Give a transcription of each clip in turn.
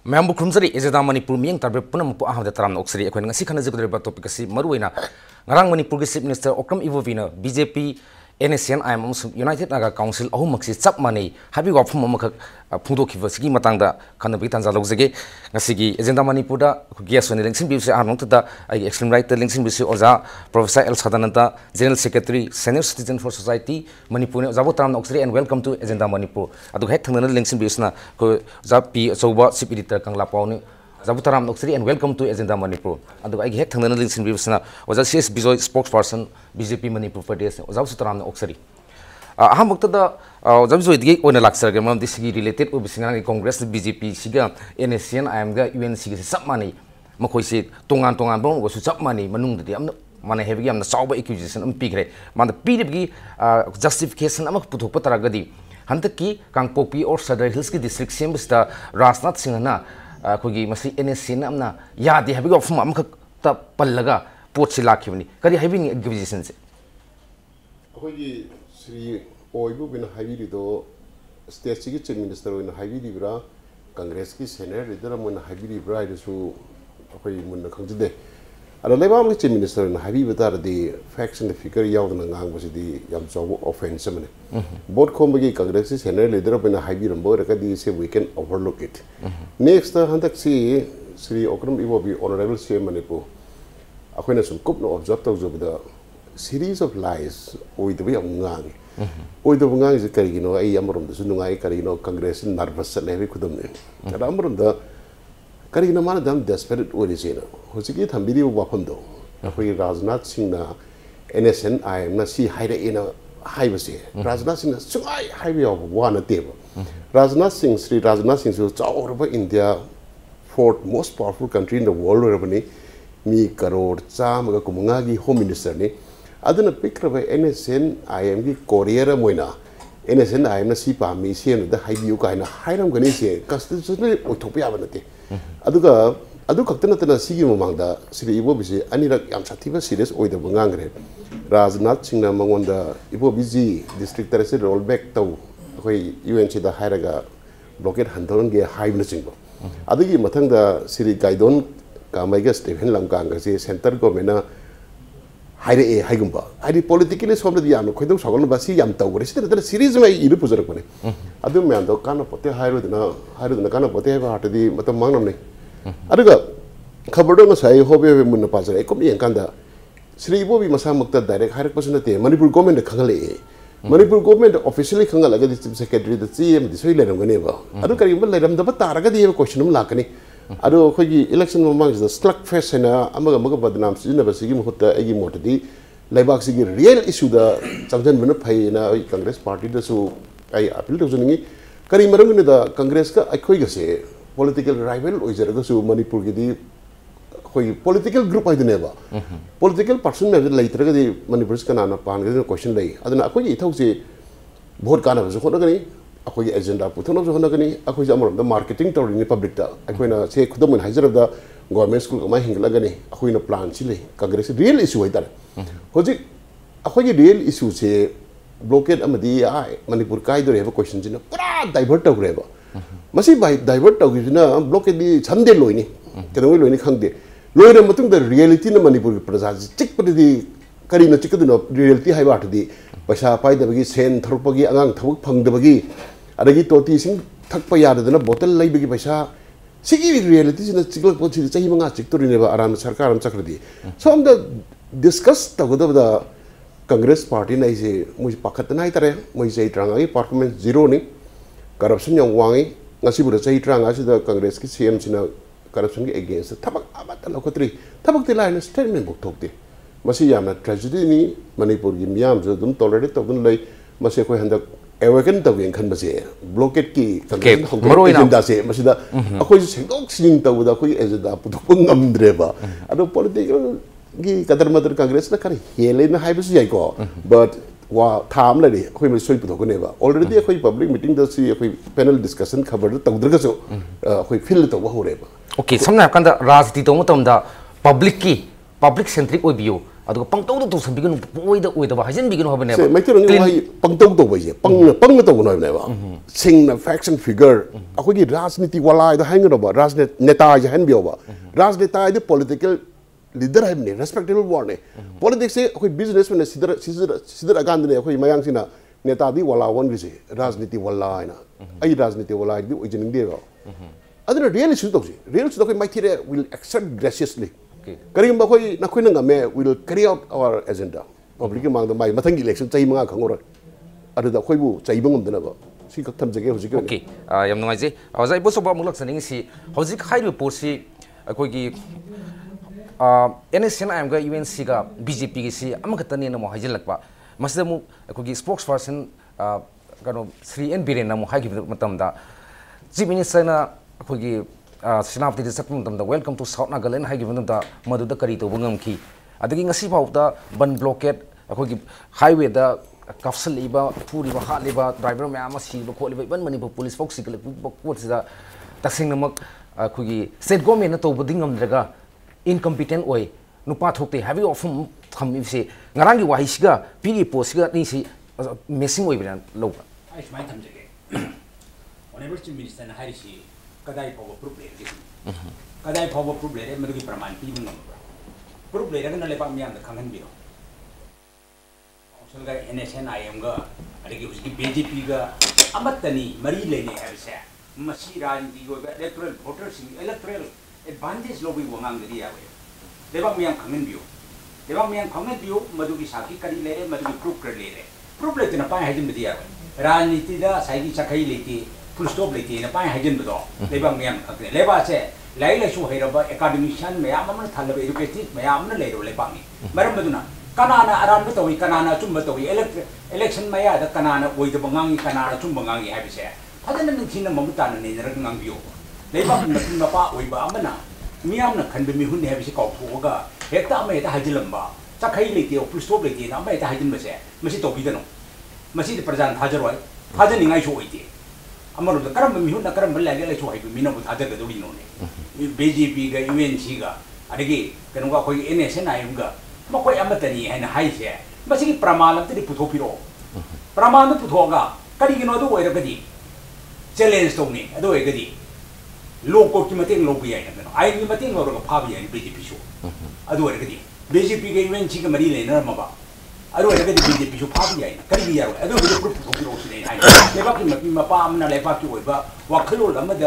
Manipur Krumsari is a Manipur Ming Tarpuna the Taram Oxley, when a second topic Maruina, Narang Manipur Chief Minister Okram Ivovina, BJP, NSCN IM and United Naga Council, Ohumaxi, Sub Money, Happy Walk from Pundo Kivasi Matanga, Kanabitan Zalogzege, Nasigi, Agenda Manipura, guess when the links in Busi are not the extreme right, the links in Busi Oza, Professor El Sadananta, General Secretary, Senior Citizen for Society, Manipur, Zabotan Oxley, and welcome to Agenda Manipur. Adu head the links in Busna, Zapi, Soba, Sipita, Kanglaponi. Zabutaram Oxley and welcome to Agenda Manipur. And I get the links in Busna was a CS Bizoy spokesperson, BJP Manipur for this, was also Taram Oxley. Hamukta Zabzoid on a Laxagram, this related with Sinai Congress, BJP, Siga, NSCN IM and UNC sub money. Makoi said, Tongan Tongan was sub money, Manung, the money heavy and the sober accusation and pigre. Man the PDB justification among Putupataragadi. Hantaki, Kangpopi or Sadar Hilski district seems the Rasnat Singana. Kugi masi NSCN amna ya di habi of mam ta pallaga pot silakivni kadi having exhibition se kugi Sri Oibu bin habi do state chief minister in habi libra congress ki senate leader mun habi libra isu koi mun khangde ala lebam chief minister in habi batar the facts and the figure yaw na ngang basi di yam job offense mane both kombagi congress ki senate leader bin habi rambo rakadi se we can overlook it. Next, handak si Sri Okram Iwobi Honorable CM Manipur. Ako na sumkup no observe to the series of lies with the way of ngang. With the ngang is a carino, a yamarum, the Sunungai Carino Congress in Narvas Levi Kudum. And Amarum the Carino Manadam desperate origin. Hosiki Tambidi Wapondo. Ako Raznat Singna NSN I am not see hide in a highway. Raznat Singh Sungai highway of one table. Rajnath Singh, Sri Rajnath Singh is over India, fourth most powerful country in the world. Mi Karor, Chamaga Kumungagi, Home Minister. Adana pick of NSN IM Korea Moina. NSN IM Sipa, Mission, the Haibuka, and Hiram Ganesia, Constitutional Utopia. Aduka Adukatana Sigim among the Sri Iwobi, Anira Yamsativa series or the Bungangre. Rajnath Singh among the Iwobi district roll back to UNC the Hiraga blockade Handonga high single. Adigi Matanga Siri Gaidon, Kamaga Stephen Lamkanga, Center Gomena Hire Hagumba. I did politically some of the Yam, Quidum Sagon Basi Yam Tower, the series may eat Puzakone. Adumando Kana Pote higher than a Kana Pote after the Matamanamne. Aduga Kabardon say, Hobby Munapasa, Ecomi and Kanda. Sri Bobi Masamukta direct higher personality, Manipur government the Kangale. Manipur government officially Kangalaga district secretary the CM the soil and whenever. I don't carry them the Bataraga the question of Lakani. I do election amongst the slugfest and Amagaga Badnams never see him Hota Egimotadi. Labaxi real issue the Samson Minapay in a Congress party the so I appeal to Zuni. Karimarun the Congress I could say political rival or is a Manipur Gidi. Political group I never. Political person later the Manipur's Kanana Pan question lay. I don't know what you board kind of Honogani, a agenda put on Honogani, a the marketing to the public. I can say Kudum and Heiser of the government school of my Hinglagani, a queen of plan Chile, Congress real issue with that. Hoji a real issue say blockade Amadi, Manipur Kaido have questions in a divert of river. Must by divert of blockade the Sunday Loini, can only any hungry. Lawyer Matung the reality in Manipur Prasas, chick put the Karina chicken of reality high art the Pasha Pai the Bagi Sen, Thorpagi, Angang, Tok Pang the Bagi, Adagito teasing, Takpaya than a bottle like Bigi Pasha. See realities in a single put the same chick to never around Sarkar and Sakrati. Some the discussed the Congress party, I say, Mush Pakatanaitare, Moise Trangai, performance zero, corruption young Wangi, Nasibu say Trangas, the Congress CMs in a corruption against the Tabak Abatalocatri, Tabak the line statement book talk. Masiyama tragedy, Manipur Yam, don't tolerate of the lake, Masako and the American Togan Canvas, blockade key, Moroina does it, Masida, a question doxing to the Kui as a Putungam driver. I don't political Catamata Congress, the kind of Hale in the Hibis Yago, but time lady, who is sweet to already a public meeting does see a panel discussion covered the Togdraso, who fill it over whatever. Okay, some kind of Ras Titomatum the public centric view. अदुग पंगतौ तो संबिगन ओइदा Huygens begin होबने से मैतिर नंग पंगतौ तो बजे पंग तो बनो ने बा सिंग फैक्ट्स एंड फिगर अखोगी राजनीति वाला द हाइंग बा राजनीति नेता जे हन बियो बा राजनेता द पॉलिटिकल लीडर है ने रेस्पेक्टेबल वर्ड ने पॉलिटिक्स से अखोई बिजनेस में सिदर अगान ने अखोई मयांग सिना नेता दी वाला वन गिसे राजनीति वाला आइना आई राजनीति वाला दी ओइजनिंग दे बा अदर रियल इशू तो रियल इशू तो माइथिरे विल एक्सेप्ट ग्रेशियसली करीम बखोई नखोई नंगा मे will carry out our agenda public मांग द माई मथंग इलेक्शन चाइ मंगा खंगोर अदुदा खोइबु चाइ बंगम दना बा सी क थम जगे होजिक ओके यम नंगाइजे हजाइ बोसबा मुलक सनिंग सी होजिक हाइबु पोसी अखोइगी NSCN IM का UNC का BJP की सी अमखतनी नमो हाइजन लगपा मसदमु अखोइगी स्पोक्स पर्सन कनो श्री एन बीरेन नमो हाइगी मतमदा चीफ मिनिस्टर ना अखोइगी सेनापति दे सत्म मतमदा वेलकम टू साउथ नागालैंड हाइगी मतमदा मदुदा करी तो बंगम की अदगी ngasi फाउदा बन ब्लॉकेट अखोइगी हाईवे दा कफ्सल लिबा फूरिबा हालिबा ड्राइवर मैम सिबा खोलिबा बन मणिपुर पुलिस फोक सिगल कोटसिदा तसिंग नमक अखोइगी स्टेट गवर्नमेंट ना तोबदि ngamdraga incompetent oy nupa thokte heavy ofum thammi se ngarang gi wahisga piri posga ni si missing oy bran loba ai smai thamjege honorable chief minister na harisi kadai power problem gi kadai power problem e madugi praman pi bung problem ga na lepa miam da khangan biro council ga NSCN IM ga adigi uski BJP ga amatani mari lene habise masi rajniti go electoral voters electoral advantage lobby wangang di yawe lebak miyang khangen biu lebak miyang khangen biu madugi saki kari lere madugi proof kar lere proof lete na pai hajin di yawe rajniti da saigi chakai lete full stop lete na pai hajin do lebak miyang khakne leba che lai lai su hairaba academician mayam amna thalaba educated mayam na leiro lebak ni maram maduna kanana aran ba tawi kanana chumba tawi election maya da kanana oida bangangi kanana chumba bangangi habise phadana min thina mamuta na ne rak ngang biu लेबाक मतिन मपा ओइबा अमना मियामना खनबे मिहुन है बिसे काउथोगा हेक्ता अमे हेता हाजिलंबा चाखै लेते police stop लेते ना अमे हेता हाजिनबसे मसि तोबिदनो मसि प्रजान थाजरवाय थाजनिंगाइ सो ओइते अमरो द करम मिहुन ना करम लागे लाइ सो हाइबे मिना बु थाजरगदोलिनो ने BJP गा UNC गा अदगी कनोगा कोई NSCN IM गा मकोय अमतनी हैना हाइसे मसि प्रमाण अमतदि पुथोपिरो प्रमाण पुथोगा करिगिनो दो ओइरगदि चैलेंज तोनी अदो ओइगदि लोको की मतेंग लोग भी आए ना आई की मतेंग लोग का भाभी आए BJP शो अदो है कदी BJP के UNC के मरी लेना मबा अदो है कदी BJP शो भाभी आए करी भी यारो अदो भी ग्रुप को रोस नहीं आए लेबा की मपी मपा हमना लेबा की ओइबा वाखलो लमद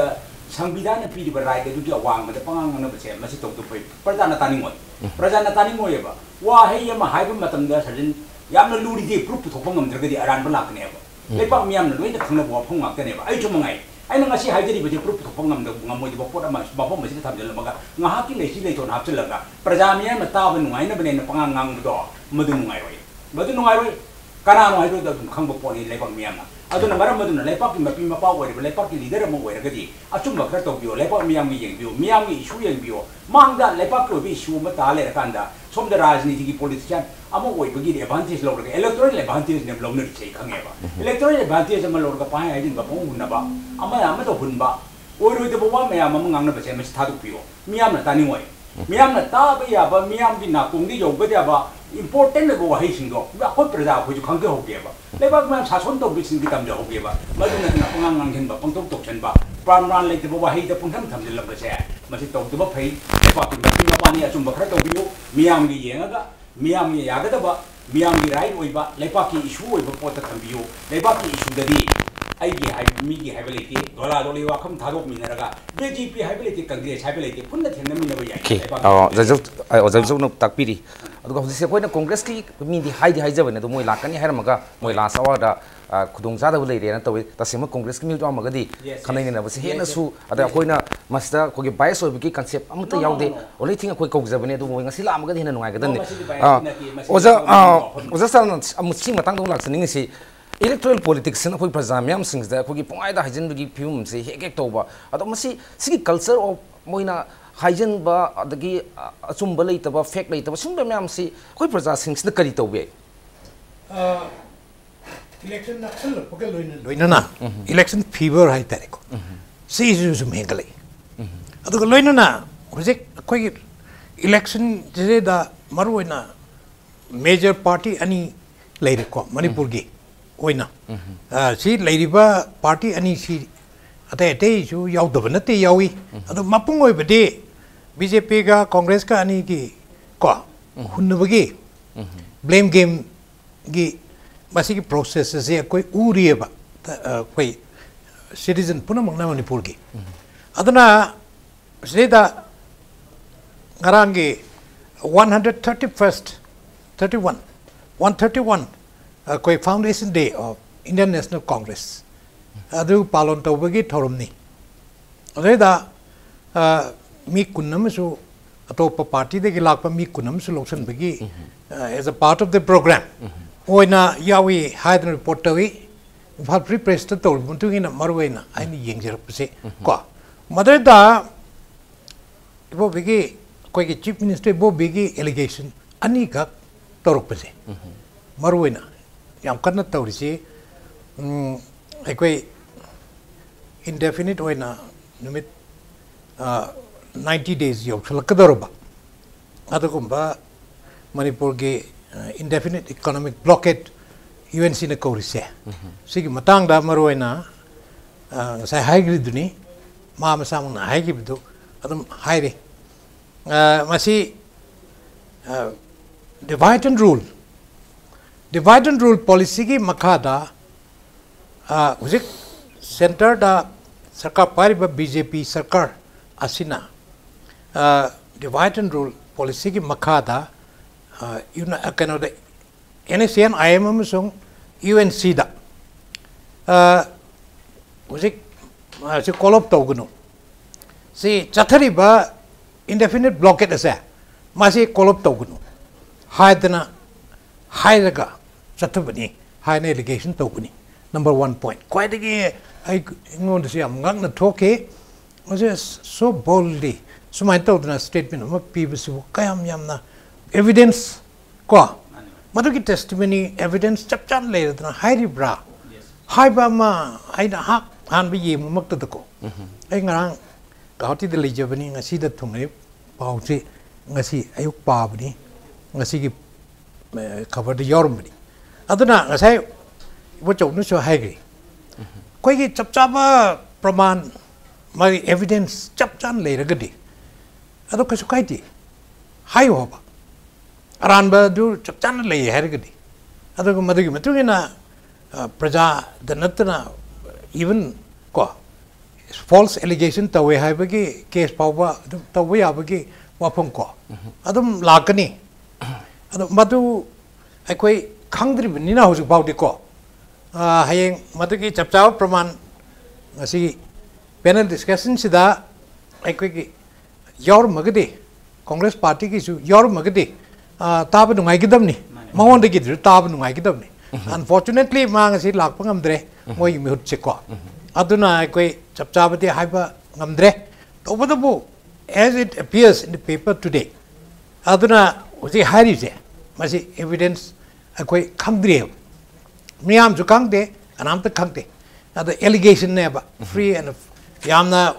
संविधान पीडी बराय के दुकी अवांग मद पंगांग न बसे मसि तोक तो प्रजा न तानी मोयबा वा हे यम हाइब मतम द सर्जन यामना लूरी दे प्रूफ थोप ngam अरान बलाकने लेबा मियाम न लोइना खंगना बवा फंग माकने बा आई चुमंगाई aina ngasi haijari bje proof thopang ngam da ngamoi de bopot ama bapom masi thamjal maga ngaha ki leisi leito na hapchalaga prajamiya ma ta ban ngai na bane na pangang ngang do madu ngai roi kana no haido da khang bo poni lepak miyam na adu na maram madu na lepak ki mapi ma pa wai lepak ki leader mo wai ragadi achum ba khar to bio lepak miyam gi yeng bio miyam gi issue yeng bio mang da lepak ko bi issue ma ta le kanda som da rajniti ki politician amo wai bagi advantage lo raga electoral advantage ne lo ne chei khange ba electoral advantage ma lo raga pa hai din ba pong hun na ba ama to hun ba oi de ba ma ya ma ngang na ba che ma tha du bio miyam na tani ngoi miyam na ta ba ya ba miyam gi na kong di yo ba da ba important go hai sing do ba ko praja ko ju khang ke ho ge ba lebak ma sa son to bi sing gi tam ja ho ge ba ma du na pangang ngang hen ba pang tok chen ba pran ran le de ba hai de pung tham tham de lam ba che ma si to de ba phai ba ki ba ki pa ni achum ba khra to bi miyam gi yenga ga miyam gi ya ga da ba miyam gi right oi ba lepak ki issue oi ba pot tham bi yo lepak ki issue da di ai gi hai mi gi hai ba le ti dola do le wa kham tha dok mi na ga BJP hai ba le ti congress hai ba le ti phun na then na mi na ba ya जब न ताकपीरी अदुगा हजिसे कोइना कांग्रेस की मिदी हाइदि हाइजबने तो मोय लाकनी हारमगा मोय लास अवादा खुदोंग जादब लेरे न तवे तसेम कांग्रेस की मिलतो मगदी खनैने न बसे हेनसु अदा कोइना मस्ता कोगी बायस ओबकी कांसेप्ट अमता यावदे ओले थिंग कोइ कौजबने तो मोय ngasi लामगदी हेन नुगायगदने ओजा सान अमुछि मतंग दो लाक्सनिंग सि electoral politics na koi praja myam sing da koi pongai da hajin gi film se hek ek toba ado masi sigi culture of moina hajin ba adagi achum ba lei taba fake lei taba sum myam si koi praja sing da kari tobe election na khal poke loina na election fever hai tare ko si ju mengalai ado loina na project koi election je da maruina major party ani leire ko Manipur gi oina si leiriba party ani si ate ju yaw dabana te yawi ado mapung oi bade BJP ga Congress ka ani gi ko hunnabagi blame game gi masigi process se koi urieba koi citizen punamang na Manipur gi adana seda ngarangi 131 koi foundation day of Indian National Congress adu palon tawbagi thorumni adeda mi kunnam su atopa party de gilakpa mi kunnam su loksan bagi as a part of the program oina yawi haidan report tawi Phal Free Press to told Muntugina Marwena, I need Yanger Pse. Madreda Bo Bigi, Quake Chief Minister Bo Bigi allegation, Anika Torpese. Marwena, Yamkana Taurisi, Eque indefinite oina, numit 90 days of Salakadoroba. Adakumba, Manipur indefinite economic blockade. UNC na kaurise sigi matang da maroina sai haigri duni ma masam na haigi bidu adum haire masi divide and rule policy gi makada ujik center da sarkar pariba BJP sarkar asina divide and rule policy gi makada kano da NSCN IM and UNC da ujik si kolop tawguno si chathari ba indefinite blockade asa masi kolop tawguno haidana haidaga chathabani haina allegation tawguni number 1 point quite again I ngon si am ngang na thoke was so boldly so my tawdana statement ma pbc kayam yamna evidence ko Maduki testimony evidence chapchan later than high bra. High bama, I hak and be ye muktako. Engarang got the legion, I see the tummy, pouty, Nasi, Ayuk Pabni, Nasi covered the Yormani. Adana, as I watch out, no so high. Quake chapchaba praman, my evidence chapchan later goody. Adokasukaiti, high hoba. Aranba do chapchan lay hergadi. Other Madagi Matugina Praja, the Natana, even false allegation, the way Habagi, case power, the way Abagi, Wapunko. Adam Lakani. Madu, I quite Kangri Nina was about the co. Haying Matagi Chapchao Praman, I see panel discussion Sida, I quick your Magadi, Congress Party is your Magadi. Tabu nungai kidam ni, mawon de kidru tabu nungai kidam ni. Unfortunately, mang si lak pang amdre, mo yung mihut cheko. Aduna koi chapchabati haiba amdre. Tobodabu, as it appears in the paper today, aduna usi hari se, masi evidence koi kangdre. Miyam ju kangde, anam ta kangde. The allegation neba, free and yamna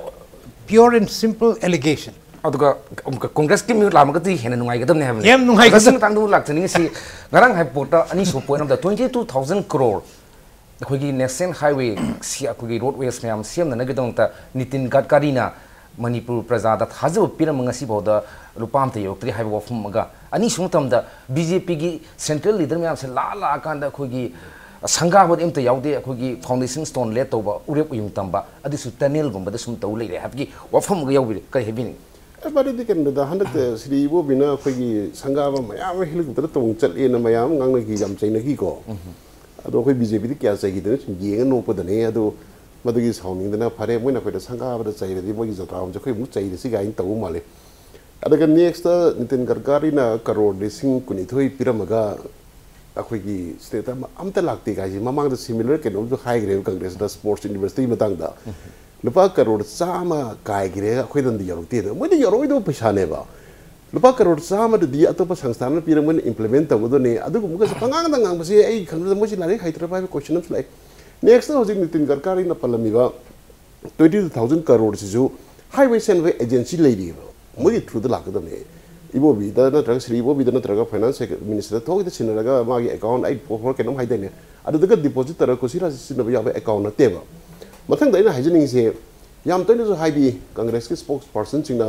pure and simple allegation. Congress ki mi lam gati hen nungai gadam ne hamne yam nungai gadam tang du lak tani si ngarang hai pota ani so point of the 22,000 crore khoi gi national highway si khoi gi roadways me am siam na gadam ta Nitin Gadkari na Manipur praja da thazu piram ngasi boda lupam te yok tri hai wo phum ga ani sum tam da BJP gi central leader me am se la kan da khoi gi sangha bod imta yaude khoi gi foundation stone le to ba urep yung tamba adi su tunnel gum ba sum to le re hab gi wa phum ga yawi kai hebini Everybody can the 100 Sri Bobina Fagi Sangava Mayama Hill to the Mayam Gangi Jam China Hiko. I don't know BJP Kasaki, Yang no put the Neado, Madagis hounding the Napare when I put the Sangava the side of the boys of town, Jacob say the cigar in Taumale. Other next, Nitin Gargarina, Karo, the Sing Kunitoi Piramaga, Aquigi State, Amtalactic, among the similar can also high grade Congress, the Sports University Matanga. Lupa karor sama kai gire akhoi dan di yorok tida mo di yorok do pishane ba lupa karor sama di atopa sangsthana piramon implement ta godo ne adu ko sa pangang dangang basi ai khang mo si lari haitra pa question of like next ho jing Nitin Gadkari na palami ba 22,000 crore si ju highway and agency lady mo di through the lak da ne इबोबीदा नत्रगा श्री इबोबीदा नत्रगा finance minister थोगिदा सिनरगा मागी account आई फोर केनम हाइदेने अदुदगा डिपॉजिट तरह कुसिरा सिनबा याबे अकाउंट नतेबा मथंग दैना हाइजनिंग से याम तोइनो हाइबी कांग्रेस के स्पोक्स पर्सन सिंगना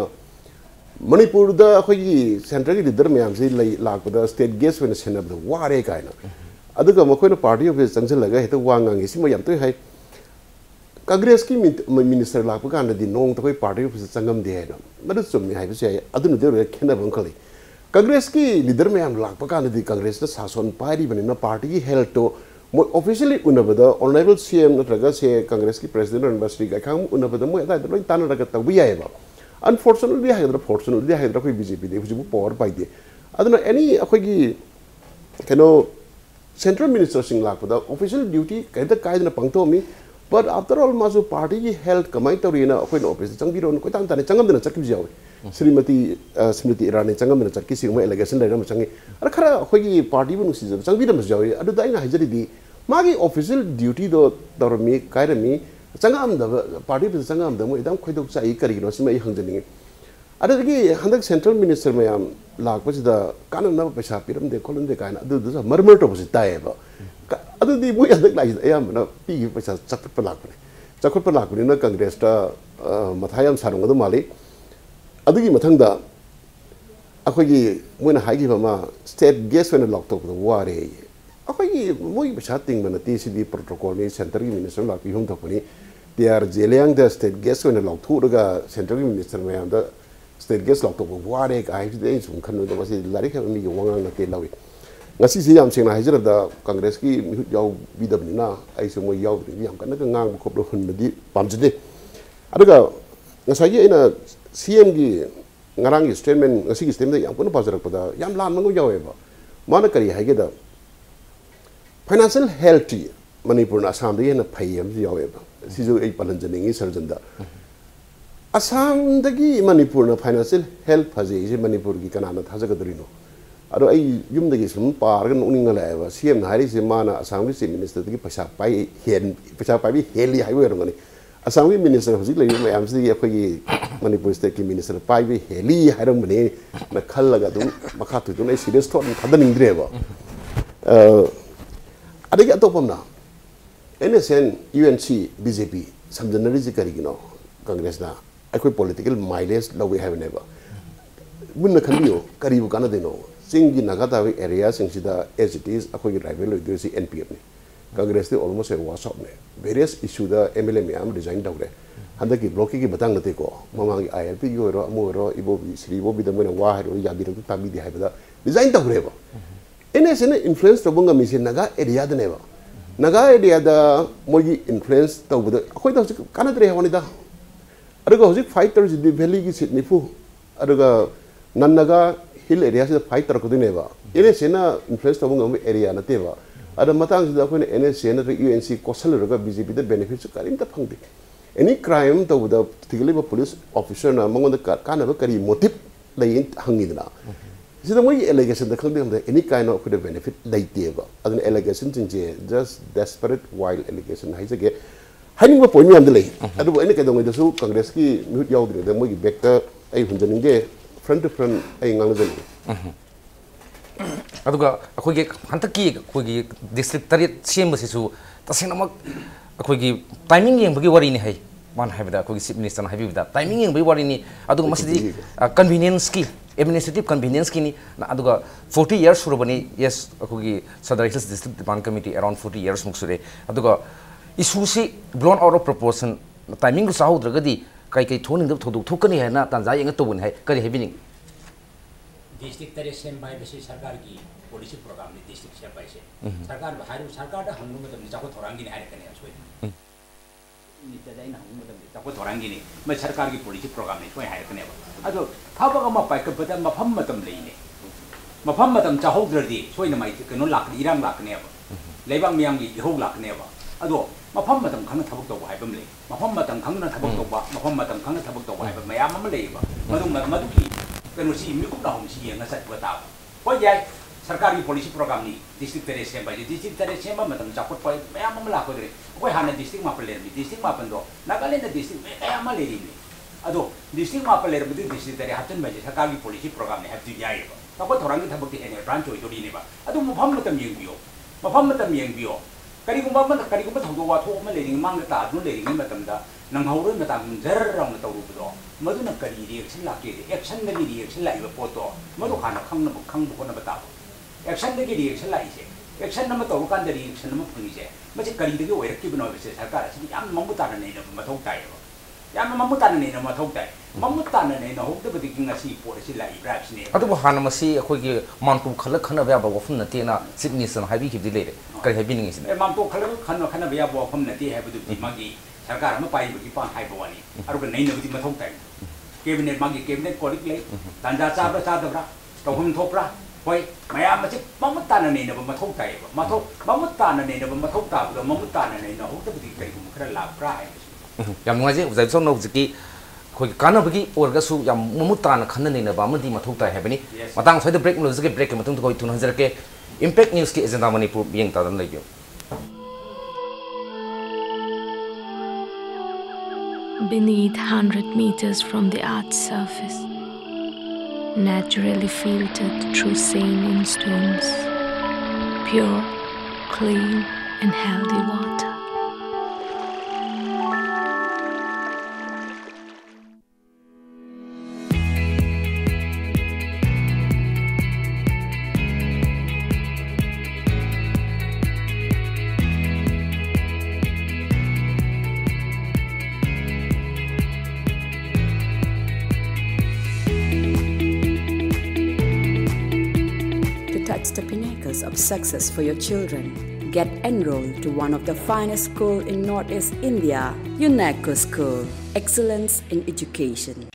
मणिपुर दा अखोगी सेंट्रल की लीडर मैम से लाकदा स्टेट गेस्ट वेन सेनब वारे कायना अदुगा मखोइना पार्टी ऑफिस चंगजलगा हेतो वांगांगे सिमा याम तोइ हाइ कांग्रेस की मिनिस्टर लाप कानदी नोंग तकोइ पार्टी ऑफिस चंगम दे हैना मदु चुमनि हाइबसे आइ अदुनु दे खेनबं खलि कांग्रेस की लीडर मैम लाप कानदी कांग्रेस दा शासन पारी बनिना पार्टी की हेल्थ तो ऑफिशियली उनबदा ऑनरेबल सीएम नत्रगा से कांग्रेस की प्रेसिडेंट यूनिवर्सिटी का खाम उनबदा मो अदा लोइ तानरगा तबु यायबा अनफॉर्चुनेटली हाइद्रा फॉर्चुनेटली हाइद्रा कोई बीजेपी दे हुजु पावर पाइदे अदुना एनी अखोगी केनो सेंट्रल मिनिस्टर सिंग लापदा ऑफिशियल ड्यूटी कैदा कायदना पंगतोमी बट आफ्टर ऑल माजु पार्टी की हेल्थ कमाई तौरीना अखोइना ऑफिस चंगबिरो कोइ तान ताने चंगमदना चक्की जावे श्रीमती स्मृति ईरानी चंगमदना चक्की सिंग एलिगेशन लेरम चंगे अर खरा अखोगी पार्टी बनु सिजब चंगबिरम जावे अदु दाइना हाइजरिदी मागी ऑफिशियल ड्यूटी दो तौरमी कायरमी चंगाम द पार्टी बि चंगाम द मो इदम खोइदोक चाइ करिगिनो सिम आई हंजनिगे अदगी हंदक सेंट्रल मिनिस्टर मयाम लाकपसिदा कानना पैसा पिरम दे खोलन दे कायना अदु मरमर तो बसि तायबा अदुदी मो हंदक लाई अयामना पि पैसा चखप लाकने ना कांग्रेस ता मथायम सारंगदो माली अदगी मथंगदा अखोगी मोना हाइगी बमा स्टेट गेस्ट वेन लॉक तो वारे अखोगी मोई पैसा तिंगमना टीसीडी प्रोटोकॉल में सेंटर की मिनिस्टर लापि हम थपनी दे R Zeliang the state guest वेन लॉक थुरगा सेंट्रल मिनिस्टर मयाम द स्टेट गेस्ट लॉक तो वारे का हाइदे सुम खनु द मसी लारिक मी वांगांग नते लाwi ngasi si yam sengna hajar da congress ki mihut yaw bidabnina ai se moi yaw yam kan ga ngang khop do hun di pamjide aduga ngasai gi ina cm gi ngarang gi statement ngasi gi statement yam kun pajarak pada yam lan mangu yaw ba mana kari haige da financial health manipur na assam de na phayam yaw ba si jo ei palanjaningi sarjanda assam dagi manipur na financial health phaje je manipur gi kanana thajagadrino arrow I yum दगी सुम पारगन उनिंग लायबा CM हारी से माना असम की chief minister की पैसा पाई हेली highway रंगनी असम की मिनिस्टर हजिक लई मयाम से अखोगी मणिपुर स्टेट की मिनिस्टर पाई हेली हारम बने न खल्लगा दु मखा थु नै सीरियस थॉट खदनिंद्रेबा अदगी अतोपमना NSCN UNC BJP समझनरी जी करिगिनो कांग्रेस ना अखोई पॉलिटिकल माइलेज लवे हैवनेबा मुन्न खलियो करीबु काना देनो सिंगी नगातावी एरिया सिंगसिदा एज इट इज अखोगी राइवल लइदोसी NPF ने कांग्रेस ने ऑलमोस्ट ए वाश आउट ने वेरियस इशू दा MLA मैम रिजाइन दौरे हंदक की ब्लॉक की बतांग नते को ममांगी ILP की ओरो अमोरो इबोबी श्री इबोबी द मोना वा हारो याबिरक ताबी दि हाइबदा रिजाइन दौरे बा NSCN ने इन्फ्लुएंस तबंगा मिसे नगा एरिया दनेबा नगा एरिया दा मोगी इन्फ्लुएंस तबद अखोई दा कानद्रे हवनिदा अदुगा हजिक फाइटर्स दि वैली की सीट निफु अदुगा नन्नगा हिल एरिया से फाइट तरकदुनेबा NSCN ना इन्फ्लुएंस तबंगा एरिया नतेबा अद मतंग सिदा अखोई NSCN ना UNC कोसलरगा BJP द बेनिफिट्स करिम त फंगदे एनी क्राइम तबदा थिगलेबा पुलिस ऑफिसर ना मंगोंद कानबा करी मोटिव लई हंगिदना सिदा मोई allegation the खंगदे हमदे any kind of the benefit लईतेबा अदन एलिगेशन चिंजे जस्ट डेस्परेट वाइल्ड एलिगेशन हाइजगे हाइनिंग पॉइंट में लई अदु एनी कदोंगदसु कांग्रेस की मिहुत यावदे द मोई बेक्टर आई हुंजनिंगे फ्रंट टू फ्रंट आई ngangjani aduga akhoi hantak ki district tarit sem basi su tasenamak akhoi timing yeng bagi wari ni hai man haibda akhoi chief minister na haibida timing yeng bagi wari ni aduga masidi convenience ki administrative convenience ki ni aduga 40 years surabani yes akhoi Sadar Hills district department committee around 40 years muksure aduga issue si blown out of proportion timing ru sahudragadi kai thoning da thoduk thukani hai na tanja yeng tobun hai kari haibini district तरे same bye बसे सरकार की policy programme ने district से bye से सरकार हारू सरकार दा हंगु मतलब जाको थोरांगी ने हारे कने सोय नित्य दाइन हंगु मतलब जाको थोरांगी ने मैं सरकार की पॉलिसी प्रोग्राम ने सोय हारे कने अदो थाबा मा पाइ कबदा मफम मतम लेने मफम मतम चाहोद्रदी सोय न माइ कनो लाक इराम लाकने अब लेबांग मियाम की इहो लाकने अब अदो मफम मतम खंग थबक तो हाइबम ले मफम मतम खंग न थबक तो मफम मतम खंग थबक तो हाइबम मयाम म लेबा मदु की कनुसी मिकुप ना हम सी यंग सत बता हो जाय सरकार की पॉलिसी प्रोग्राम नि डिस्ट्रिक्ट तेरे सेम बाय डिस्ट्रिक्ट तेरे सेम मतम जापत पय मयाम म लाको दरे कोइ हाना डिस्ट्रिक्ट मा पले डिस्ट्रिक्ट मा पन दो नागालैंड डिस्ट्रिक्ट में कया मा लेरी अदो डिस्ट्रिक्ट मापल लेर बदि डिस्ट्रिक्ट तरे हातन बजे सरकार की पॉलिसी प्रोग्राम ने हैप्पी यायबा तब थोरांग की थबक हेने ब्रांच ओइ दोरीनेबा अदो मफम मतम येंबियो मफम मतम येंबियो करिगुंबा थौदो वाथो अमा लेरिंग मांग ता अदु लेरिंग मतमदा नंगहौरो मतम जर राउंड तौरुबदो मदुना करी रिएक्शन लाके एक्शन दगी रिएक्शन लाइबा पोतो मदु खाना खंग होना बताओ एक्शन दगी रिएक्शन लाइसे एक्शन नम तौरु कांद रिएक्शन नम फंगिसे मजे करी दगी ओइरक्की बनो बेसे सरकार असि याम ममु ताना नै मथौ तायबा याम ममु ताना नै मथौ ताय ममु ताना नै होदबदि ngasi पोरसि लाई ब्राप्सने अदु हाना मसी अखोगी मानतु खल खनबा याबा वफम नतेना सिडनी सन हाइबी खिबदि लेरे करि हाइबिनिंग इसिन मानतु खनबा याबा वफम नते हाइबदु मागी सरकार म पाइबगी पान हाइबो वानी अरुगा नैनबदि मथौ ताय कैबिनेट कोलिक ले तंजा चाब्रा चादब्रा तौहम थोप्रा होय मयाम मसे ममु ताना नैनबा मथौ तायबा ममु ताना नैनबा मथौ ताबदो ममु ताना नैना होदबदि करिगुम खरा लाब्रा हाइबसि याम नुवाजे उजाइब सम नौजकी खोई कानबगी ओरगसु याम ममुतान खन्न नैनबा अमदि मथौ ताय हाइबनि मतंग सोइद ब्रेक नोजके ब्रेक के मतंग कोइ तुन हजरके इम्पैक्ट न्यूज़ की agenda Manipur बियंग तादन लइयो Beneath 100 meters from the Earth's surface, naturally filtered through saline stones, pure, clean and healthy water. The pinnacles of success for your children. Get enrolled to one of the finest schools in Northeast India, UNESCO School. Excellence in Education.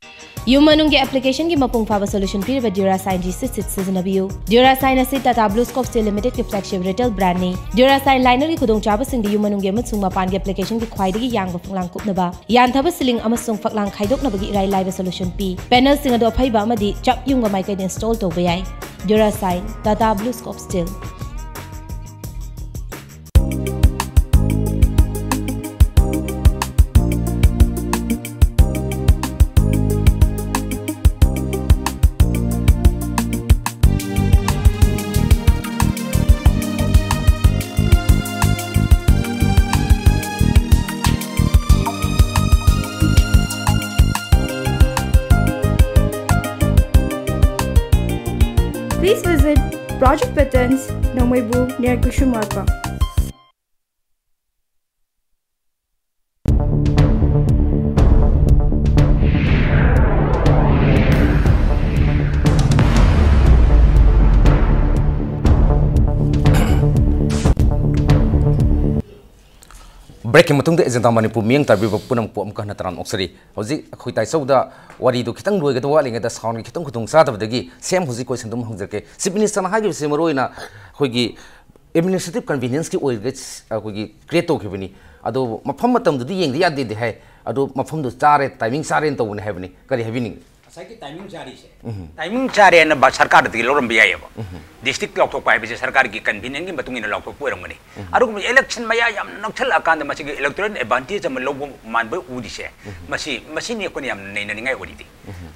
Yumanungi application ki mapung faba solution pir Durasign G6 seasonabio. Durasign asi Tata Blue Scope Steel Limited ki flagship retail brand ni. Durasign liner ki khudong chaba sing di yumanungi amasung mapan ki application ki khwaidagi yang bafunglang kupnaba. Yan thaba siling amasung faklang khaidoknaba ki irai laiba solution pi. Panel sing ado phaiba amadi chap yung gamai kai install tawba yai. Durasign Tata Blue Scope Steel. Please visit Project Patterns, Namaibu near Kushumarpa. Break मतुंग agenda Manipur मियंग ताबिब पुनम पुम कहना तराम ओक्सरी हौजी अखोइ ताइसौदा वारी दु खितंग लोइगद वालिंगदा साउंड खितंग खुतुंग सादबदगी सेम हौजी क्वेश्चन दुम हंजरके चीफ मिनिस्टर हागिब से मरोइना अखोइगी एडमिनिस्ट्रेटिव कन्वीनियंस की ओइगे अखोइगी क्रिएट तौखिबनी अदो मफम मतम दुदि येंग यादे दे है अदो मफम दु चारे टाइमिंग चारे तौबने हैबनी करि हैबिनी साइकी टाइमिंग जारी से टाइमिंग जारे न सरकार दि लोरम बियायबो डिस्ट्रिक्ट लॉकथोक पाइबे सरकार की कन्वीनियंस की मतुंग इन लॉकथोक पोरमगनी अरुगम इलेक्शन मया याम नक्थल अकांद मसी इलेक्टोरल एडवांटेज अम लोबो मानबो उदिसे मसी ने कोन याम नैननिंगाय ओदिति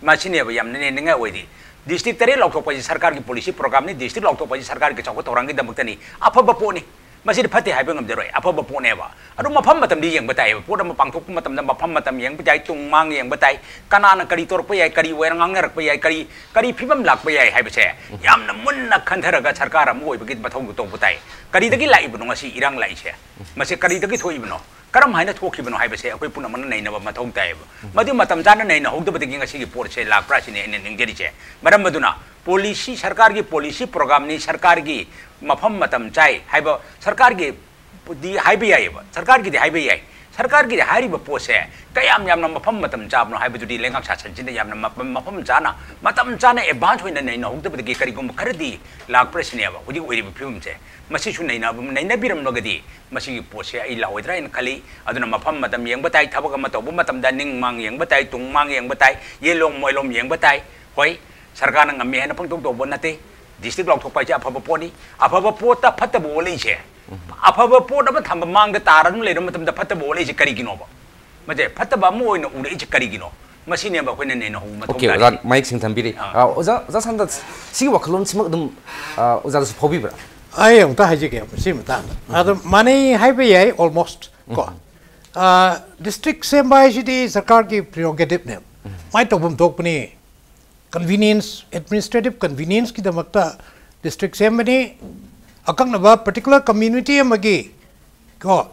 मसी ने याम नैननिंगाय ओदि डिस्ट्रिक्ट तरे लॉकथोक पाइ सरकार की पॉलिसी प्रोग्राम ने डिस्ट्रिक्ट लॉकथोक पाइ सरकार की चौक तौरंगी दमक्तनी अफब पोनी मसीद फते हाइबे ngam अफब पोनेबा अरु मफम मतम दि येंग बताय पोड म पांगथोक मतम मफम मतम येंग बताय तुंग मांग येंग बताय कनाना करी तोरप याय करी वेरंग ngarक याय करी फिबम लाक याय हाइबसे यामना मुन्ना खंधरगा सरकार अम ओइबगी बथौ तो बताय करी दगी लाइबनो ngasi इरांग लाइसे मसे करी दगी थोइबनो करम हाइना थोखिबनो हाइबसे अखोइ पुनमन नैनबा मथौ तायब मदि मतम जाना नैना होगदबदगी ngasi gi पोर से लाक प्रासिने ने निंगजेरिचे मरम मदुना पॉलिसी सरकार की पॉलिसी प्रोग्राम नि सरकार की मफम मतम चाय हाइब सरकार की दी हाइबे यायब सरकार की दी हाइबे याय सरकार की हाइरिब पोसे कयाम यामना मफम मतम चाबनो हाइबदुदी लेंगाक सासनजिन यामना मफम जाना मतम जाना एडवांस होइना नैना होगदबदगी करिगुम खरदी लाक प्रश्नेबा हुदि ओइरिब फिल्मसे मसी सु नैना बिरमनगदी मसी पोसे आई लाओइद्रा इन खली अदुना मफम मतम येंग बताय थबक मतब मतम दा निंग मांग येंग बताय तुंग मांग येंग बताय येलोम मोइलोम येंग बताय होय सरकार ngam है पंग तो बनते डिस्ट्रिक्ट लॉक थोपाई अफब पोनी अफब पोता फतब ओलेसे अफब पोत अब थम मांग तारन लेरम मतम द फतब ओलेसे करिगिनो मजे फतब म ओइन उरे करिगिनो machine ba khoi ne no ma okay oza mic sing thambiri oza sanda si waklon simak dum oza su phobi bra ai ang ta haji ke si mata ado mani highway ai almost ko district same by city sarkar ki prerogative ne mai to bum tok pani convenience administrative convenience ki damakta district same ni akang na ba particular community amagi ko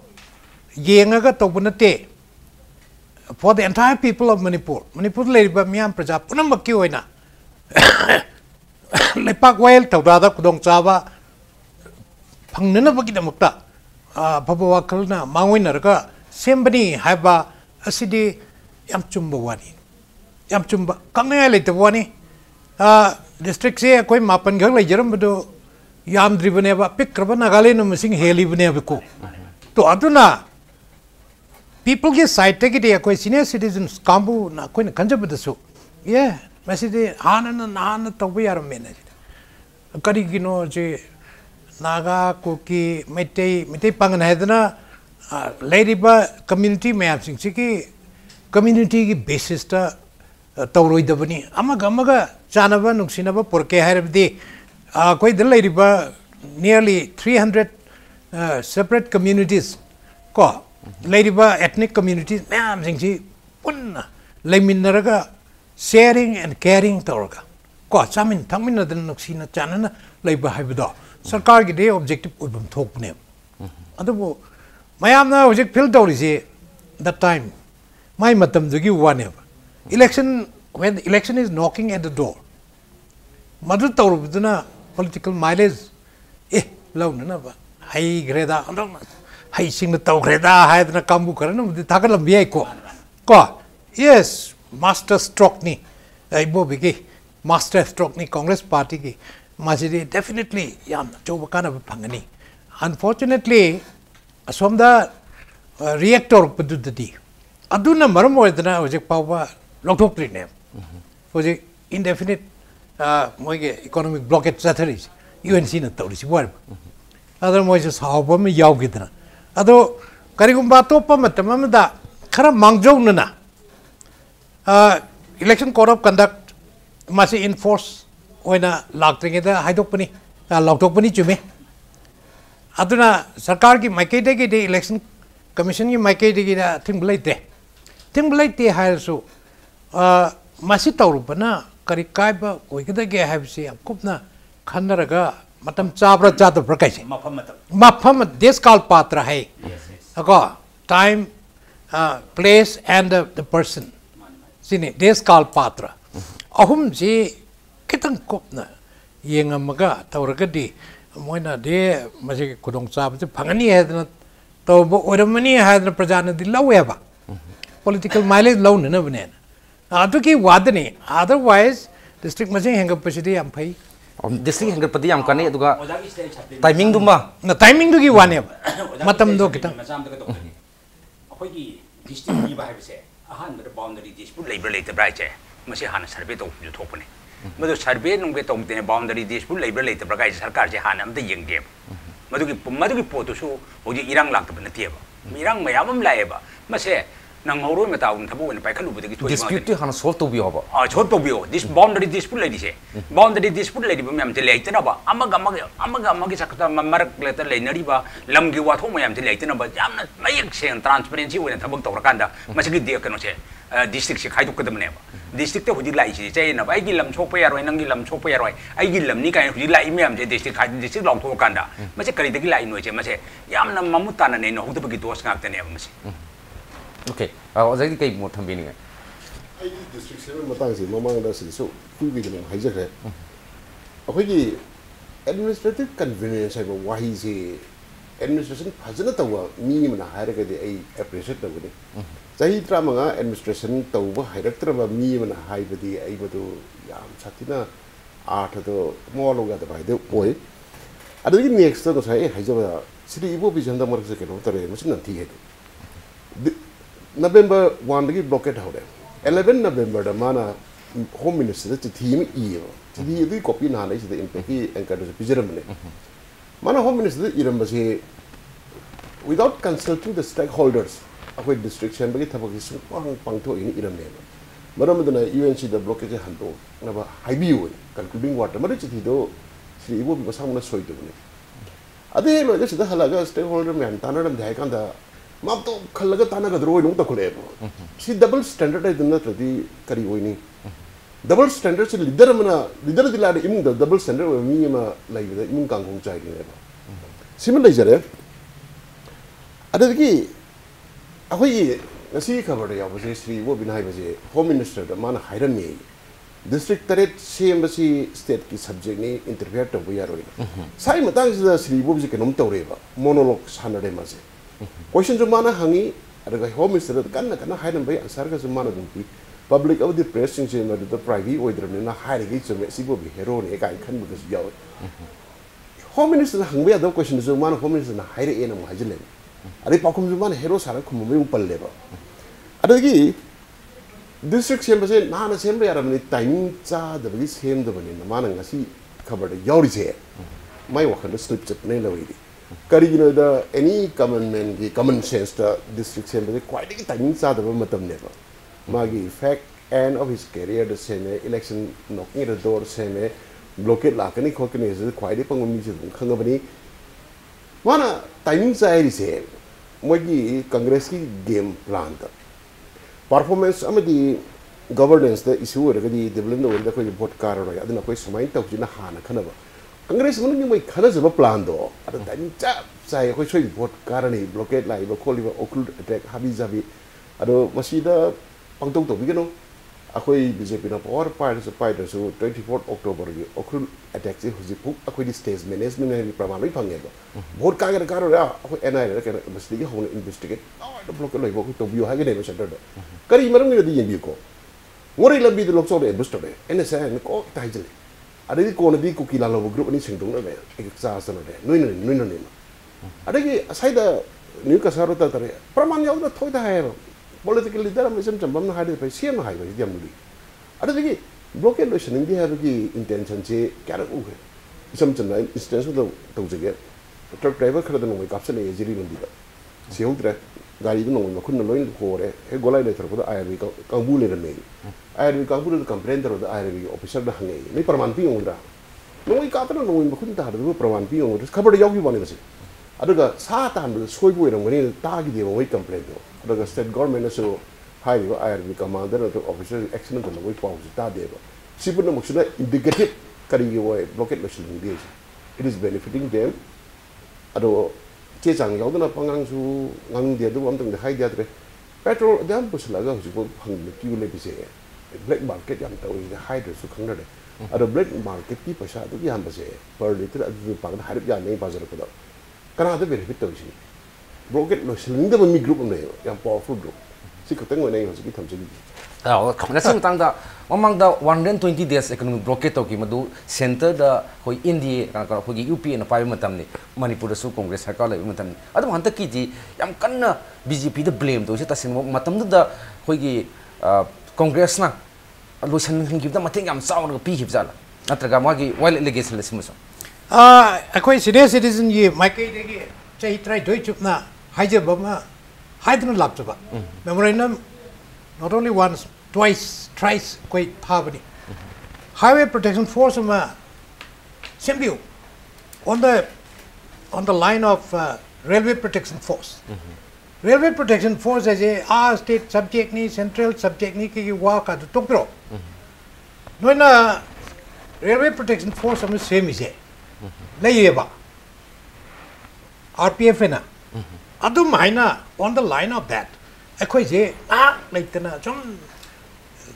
yenga to bunate for the entire people of Manipur. Manipur le ba miam praja punam bakki hoina. Lepak wail tawda kudong chawa phangnana bagi damakta babawa kalna mangwina raka sembani haiba asidi yam chumba wani. Yam chumba kangnga le tawani district se koi mapan gang le jaram bado yam dribane ba pikraba nagale no masing heli bane ko. To aduna people get cited ke koi senior citizens kambu na koi na kanjab dasu yeah message hana na tawi yar mena kari gino je naga koki mete pangan hedna lady ba community me sing ki community ki basis ta tawroi dabani amaga chanaba nuksinaba porke harabdi koi dal lady ba nearly 300 separate communities ko lady ba ethnic communities ma'am singsi punna leminaraga sharing and caring tawraga ko chamin thangmin dan nuksina chanana leiba haibudo sarkar gi de objective ubam thokne adu mayam na object fill tawri se that time my matam dugi one election when the election is knocking at the door madu tawrubduna political mileage launa ba hai greda andong hai sing tau greda hai na kambu karana mudi thakalam bi ko yes master stroke ni ai bo bigi master stroke ni Congress party ki masidi definitely yam choba kana phangani unfortunately asomda reactor pududdi aduna maram oidana ojek pawa lokthokri ne ojek indefinite moige economic blockade satharis UNC na tawrisi war other moises hawba me yawgidna ado karigumba topa matamamda khara mangjona election code of conduct masi enforce oina lagtringeda haidokpani lagtokpani chume aduna sarkar ki maikede ki election commission ki maikede ki thingblate haisu masi tawrubana kari kaiba oigeda ge haibsi akupna khanaraga matam chabra chata prakaise mafam deskal patra hai ako time place and the person sini deskal patra ahum ji kitang kopna yengamaga tawragadi moina de masi kudong chab je phangani hedna to oramani hedna prajana dilaweba political mileage low na bane adu ki wadani otherwise district masi henga pasidi am phai district hengar padi am kane aduga timing duma na timing du gi wane matam do kita akoi gi district gi ba haibse ahan da boundary dispute labor later bright che masi hana survey to thopane madu survey nung ge tom tene boundary dispute labor later braga sarkar je hana am da yengge madu gi potu su hoji irang lak ta banatieba irang mayamam laeba mase nang ngoro me taun thabu ne pai khalu budagi thoi dispute hana solve to biyo ba solve to biyo this boundary dispute lady se boundary dispute lady ba myam te leitena ba amaga sakta marak letter leinari ba lamgi wa tho myam te leitena ba jamna mayek se transparency wena thabak tawrakanda masigi de kano se district se khai duk kadam ne ba district te hudi lai se che na ba ai gi lam chokpa yaroi nangi lam chokpa yaroi ai gi lam ni kai hudi lai myam je district khai district long tho kanda mase kari de gi lai no che mase yamna mamutana ne no hudabagi dos ngak te ne ba mase okay ozai kai mo thambini ngai ai district seven matang si mamang da si so ku gi dum haija khe akhoi gi administrative convenience ai wahi si administration phajana tawa mi mana haira ga de ai appreciate tawa de jahi tramanga administration tawa haira traba mi mana hai ba di ai badu yam satina art do mo lo ga da bai de oi adu gi next to sai haija ba siri ibo bi janda mar se ke no tare musin nan thi he November 1 की blockade हो रहे 11 November दा माना Home Minister च theme थी ये copy ना नहीं से इम्पैक्ट की एंकर से पिजरम ने माना Home Minister इरम बसे without consulting the stakeholders अकोई district chamber की थपकी सुपांग पंक्तो इन इरम ने Maramudana UNC the blockage Hando, never Hibu, concluding water, Marichido, Sri Ibu Masana Soituni. Ade lo just the Halaga stakeholder man, Tanner and the Haikanda, Mato Kalagatana Gadro, not the Kulebo. See double standard in the Kariwini. Double standards in Lideramana, Lideradilla in the double standard of minima like the Inkang Chai. Similarly, Adaki Ahoy, a sea cover of Sri Wobin Home Minister, the man Hiram me. District Tarret, CMBC state ki subject ni interview to we are doing. Simon thanks the Sri Wobs can Toreva, monologues 100 Mase. Questions of Mana Hangi, at the Home Minister, the Kana hide and by and Sargas of Manadumpi, public of the pressing chamber, the private way in a high gates of Mexico be heroic, I can because Yow. Home Minister Hangi, the questions of one Home Minister and hide in a Majalan. Are they Pocum one heroes are a common level? Adagi. District Assembly, Nana Assembly, are many times the police came the one in the Manangasi covered a Yoris. My work on the slips of Nailaway. Carrying the any common man, common sense, the district assembly quite a time the Matam never. Magi fact end of his career, the same election knocking at the door, same blockade like any cockney, quite a company. Mana timing side is here. Magi Congress game plan. Performance amadi governance the issue already developed the report car or other question mind of Jina Hana Kanava. Congress only my colors of a plan though. At the time, say, which report currently blockade like a call occult attack Habizabi. Ado Masida Pangtok to Vigano. Akoi BJP na power party suppliers so 24th October occult attacks who's the book Akoi stage management and primary Pangego. Both Kaga Kara and I reckon must investigate. Oh, the block like to view Hagan Center. Kari Maram the Yimiko. What will be the looks of the booster? NSCN call title. I didn't call the cookie lava group and sing to no exhaustion of it. No. I think aside the new Casarota, Praman the toy the political literalism, Bam had a same highway, Jamuli. I don't think blockade listening, they have the intention, say, carrot. Something like instance of the Toziget. The truck driver could have wake up and a zero in the See how that guy even know couldn't learn for a gola letter for the IRB Kambul and mail. IRB Kambul the complaint of the IRB officer the Hangay, Niperman Pion. No, we got no one couldn't have the Praman Pion, just covered the Yogi one. Aduga Satan the Soyboy and when he target the away complaint. The state government is so high, IRB commander of the officer excellent on the way forward. Sipun Moxuna indicated carrying away blockade machine engaged. It is benefiting them. Ado Chang Yodana Pangang to Nang the other one to the high theatre. Petrol, the Ampuslaga who's both hung the Q Lepise. Black market and the hydras to Canada. At the black market, people shot to the Ambassador. For little at the Pang Harib name Pazarakoda. Canada benefit of she. Broken no cylinder when me group on the young powerful group. Secret thing when I was become to among the 120 days economic blockade of Kimadu center the Hoi India, UP and Parliament, Manipur Congress, Hakala, I don't want the Kiji, Yam Kana BJP the blame to Jetasin Matam the Hoigi Congress na Lucian can give them a thing I'm sound of P. Hipzala, Natragamagi, while legacy Lesmuso. A quite serious citizen ye, my Kay, Chay tried to each na, Hijabama, Hydron Laptop. Memorandum not only once, twice, thrice, quite poverty. Highway Protection Force of Simbu on the line of Railway Protection Force. Railway Protection Force as a state subject ni, central subject ni ki walk at the Tokro. No na Railway Protection Force of same is it. Layeba RPF na. Adu Maina on the line of that. Like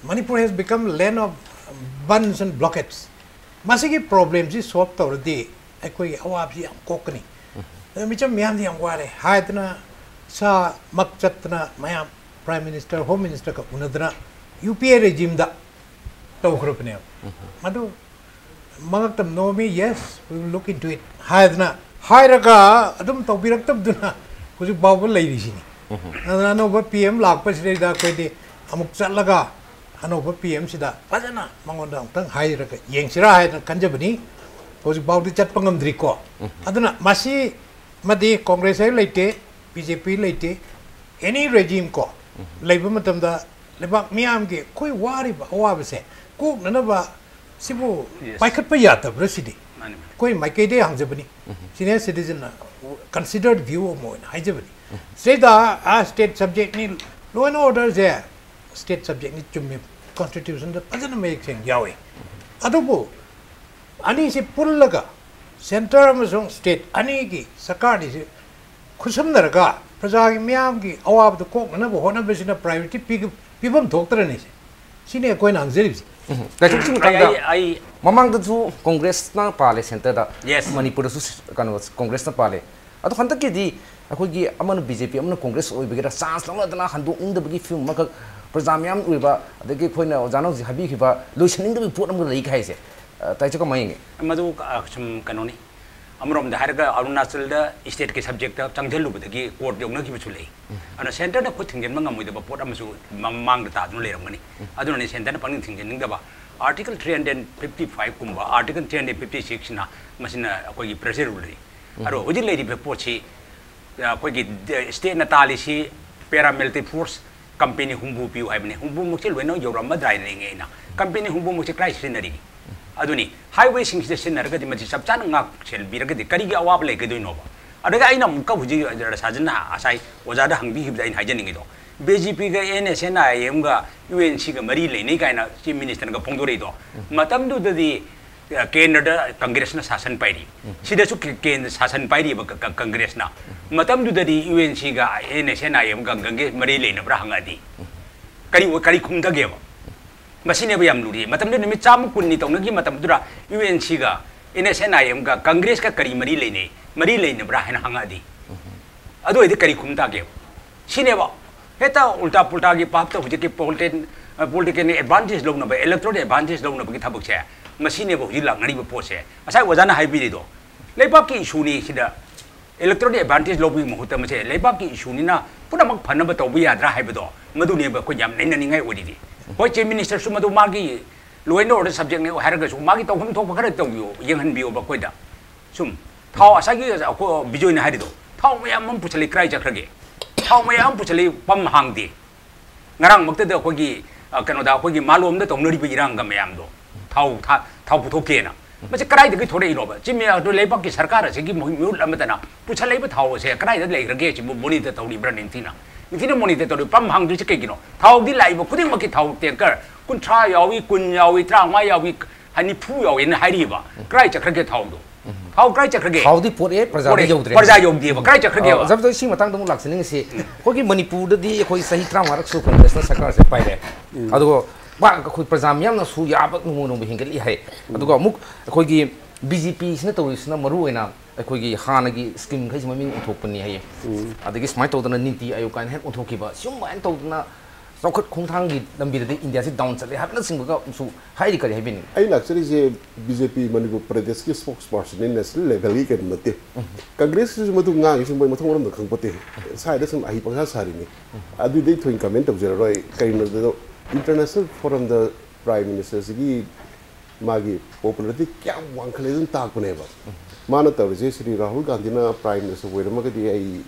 Manipur has become land of buns and blockades. Masiki problems is solved already. Equi Awabzi and Kokani. Micham Miam Ware, Haidna, Sa Makchatna, Mayam, Prime Minister, Home Minister Unadra, UPA regime da Tokropne. Madu Magatam know me, yes, we will look into it. Haidna, Hairaga, Adam Tobiraktab Duna, who's a Babel lady. Ano PM lag pa sila da pwede amuk salaga ano ba PM sida padana mangondang tang hai ra yeng sira hai kanja bani pos baudi chat pangamdri ko aduna masi madi congress ai leite BJP leite any regime ko leiba matam da lebak miam ge koi wari ba wa ba se ko na ba sibu pai khat pa ya ta brasidi koi mai ke de hang jabani senior citizen na considered view mo na hai jabani say da a state subject ni law and order there state subject ni chummi constitution da pajana me thing yawe adobo ani se pullaga center amazon state ani gi sakar ni se khusam naraga praja gi miam gi awab do ko na bo hona besina priority pibam thoktra ni se sine koi nang jeri cái chúng chúng ta mamang da chu congress na pale center da manipur da su kan congress na pale ado khanta ki di akoi gi amana bjp amana congress oi bigera chance long da na handu ung da bigi film mak prajamyam ui ba adagi khoi na jano ji habi ki ba loisening da bi pot am lai khai se tai chu ka mai nge madu sum kanoni amrom da harga arunachal da state ke subject da changjel lu badagi court yong na ki chu lei ana center da khut thingen mangam da pot am su mang da ta nu le ram ni aduna ni center da pang thingen ning da ba article 355 kumba article 356 na masina koi pressure rule ri aro hoji le ri be pot chi koi gi state na tali si paramilitary force company humbu piu hai bani humbu mukche loino yoram ma drai ringe na company humbu mukche crisis sinari aduni highway sing sinarga di maji sabchan ngak sel biraga di kari gi awab le ge doino ba adaga aina mukka huji sajana asai oja da hangbi hibda in hajen ngi do BJP ga NSCN IM ga UNC ga mari le nei kaina chief minister ga phongdore do matam du di Canada Congress na sasan pairi sida su Canada sasan pairi ba Congress na matam du di UNC ga NSCN IM ga gange mari le na bra hangadi kari khungda ge ba masine ba yam luri matam du mi cham kun ni tong gi matam du ra UNC ga NSCN IM ga Congress ka kari mari le na bra hangadi ado idi kari khungda ge sine ba heta ulta pulta gi pap to huji ki political advantage lo na ba electoral advantage lo na ba ki thabuk che machine bo hilak ngari bo pose asai wajana haibiri do lepak ki issue ni sida electoral advantage lo bi muhuta ma che lepak ki issue ni na pura mak phanna ba to bi yadra haibodo madu ne ba ko yam nei na ni ngai odi di hoi chief minister su madu magi low and order subject ne haraga su magi to hum thok ba khara to yo yeng han bi o ba ko da sum thau asai gi ko bijoi na hari do thau ma yam puchali krai jakrage thau ma yam puchali pam hang di ngarang makte da ko gi kano da ko gi malom da tong nori bi rang ga mayam do thau puthokke na ma che krai de gi thore ilo ba chimya do lepak ki sarkar se gi mul amatana puchalai ba thau se krai da le rage chi moni te tawri bran intina moni te tawri pam hang du che ke gi no thau di lai ba kuding ma ki thau te kar kun tra yawi kun yawi tra ma yawi hani phu yawi na hari ba krai cha khage thau do thau krai cha khage thau di pot e praja yogdi ba krai cha khage ba jab to sing matang dong lak sining se ko gi manipur da di khoi sahi tra marak su congress na sarkar se pai re ado ba khoi prajam yam na su ya ba nu nu hingal i hai ado amuk khoi gi BJP sna to sna maru ena khoi gi hana gi scheme khai mami uthopani hai adagi smai to dana niti ayo kan hen uthoki ba sum ba to na sokhat khongthang gi lambi da india se down chale hapna sing ga su hai ri kari hai bin ai actually je BJP manipur pradesh ki spokesperson in national level ki mate congress su matu nga su mai mathong ram da khangpate sai da sum ahi pangha sari ni adu dei thoin comment of zero roi kai no da international forum the prime minister gi magi popularity kya wang khale dun tak pune ba mana taw je Sri Rahul Gandhi na prime minister we ram ga di ai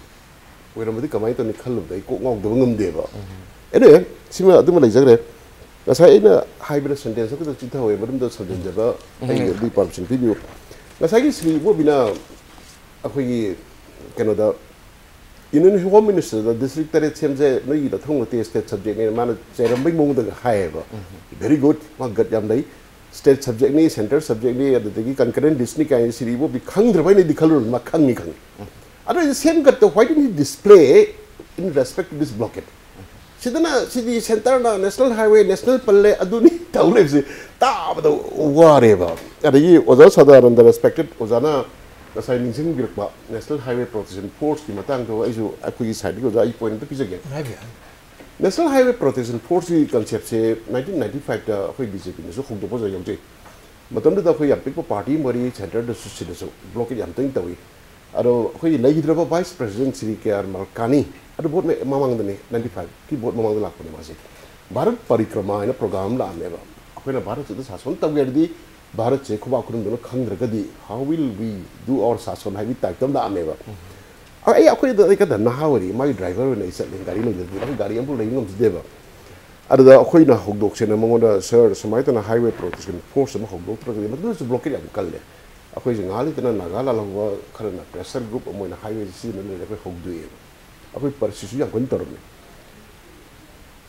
we ram di kamai to ni khalu dai ko ngong do ngam de ba ene sima adu ma lai jagre asai ina hybrid sentence ko chi thawe badum do sentence ba ai di permission video asai gi Sri bo bina akoi gi Canada Union Home Minister the district tare chemje noi da thong te state subject ni mana cheram bai mong da hai ba very good ma gat yam dai state subject ni center subject ni da gi concurrent list ni kai Sri bo bi khang dra bai ni dikhalu ma khang ni khang ado the same gat why didn't he display in respect to this blockade sidana sidi center na national highway national palle aduni taule se ta ba ware ba adi oza sadaran the respected ozana asai ningsing birkba national highway protection force ki matang to aisu akui side ko ai point to pijage national highway protection force ki concept se 1995 da akoi BJP ne so khong do bo yong je matam da akoi apik party mari center da su sida so blockade yam teng tawi ado akoi lai hidra vice president Sri KR Malkani ado bot me mamang da ne 95 ki bot mamang da lakone ma se bharat parikrama ina program la ne ba akoi na bharat se sason tawi adi Bharat che khuba khurun dono khang ragadi how will we do our sason hai tak tam da ameba ai akoi da ka da na hawari my driver ne isa le gari lo de gari am lo ngam de ba ꯑꯗꯨꯗ ꯑꯩꯈꯣꯏꯅ ꯍꯧꯗꯣꯛꯁꯦꯅ ꯃꯉꯣꯟꯗ sir ꯁꯨꯃꯥꯏꯅ highway protection force ꯑꯃ ꯍꯧꯗꯣꯛꯇ꯭ꯔꯒꯗꯤ ꯃꯗꯨꯁꯨ blockade ꯌꯥꯝ ꯀꯜꯂꯦ ꯑꯩꯈꯣꯏꯁꯦ ꯉꯥꯏꯍꯥꯛ ꯂꯩꯇꯅ ꯅꯥꯒꯥ ꯂꯥꯜꯍꯧꯕ ꯈꯔꯅ ꯄ꯭ꯔꯦꯁꯔ ꯒ꯭ꯔꯨꯞ ꯑꯃ ꯑꯣꯏꯅ ꯍꯥꯏꯋꯦꯁꯦ ꯁꯤꯖꯤꯟꯅ ꯂꯩꯔꯦ ꯑꯩꯈꯣꯏ ꯍꯧꯗꯣꯛꯑꯦꯕ ꯑꯩꯈꯣꯏ ꯄꯔꯁꯤꯁꯨ ꯌꯥꯝ ꯀꯟꯅ ꯇꯧꯔꯝꯃꯤ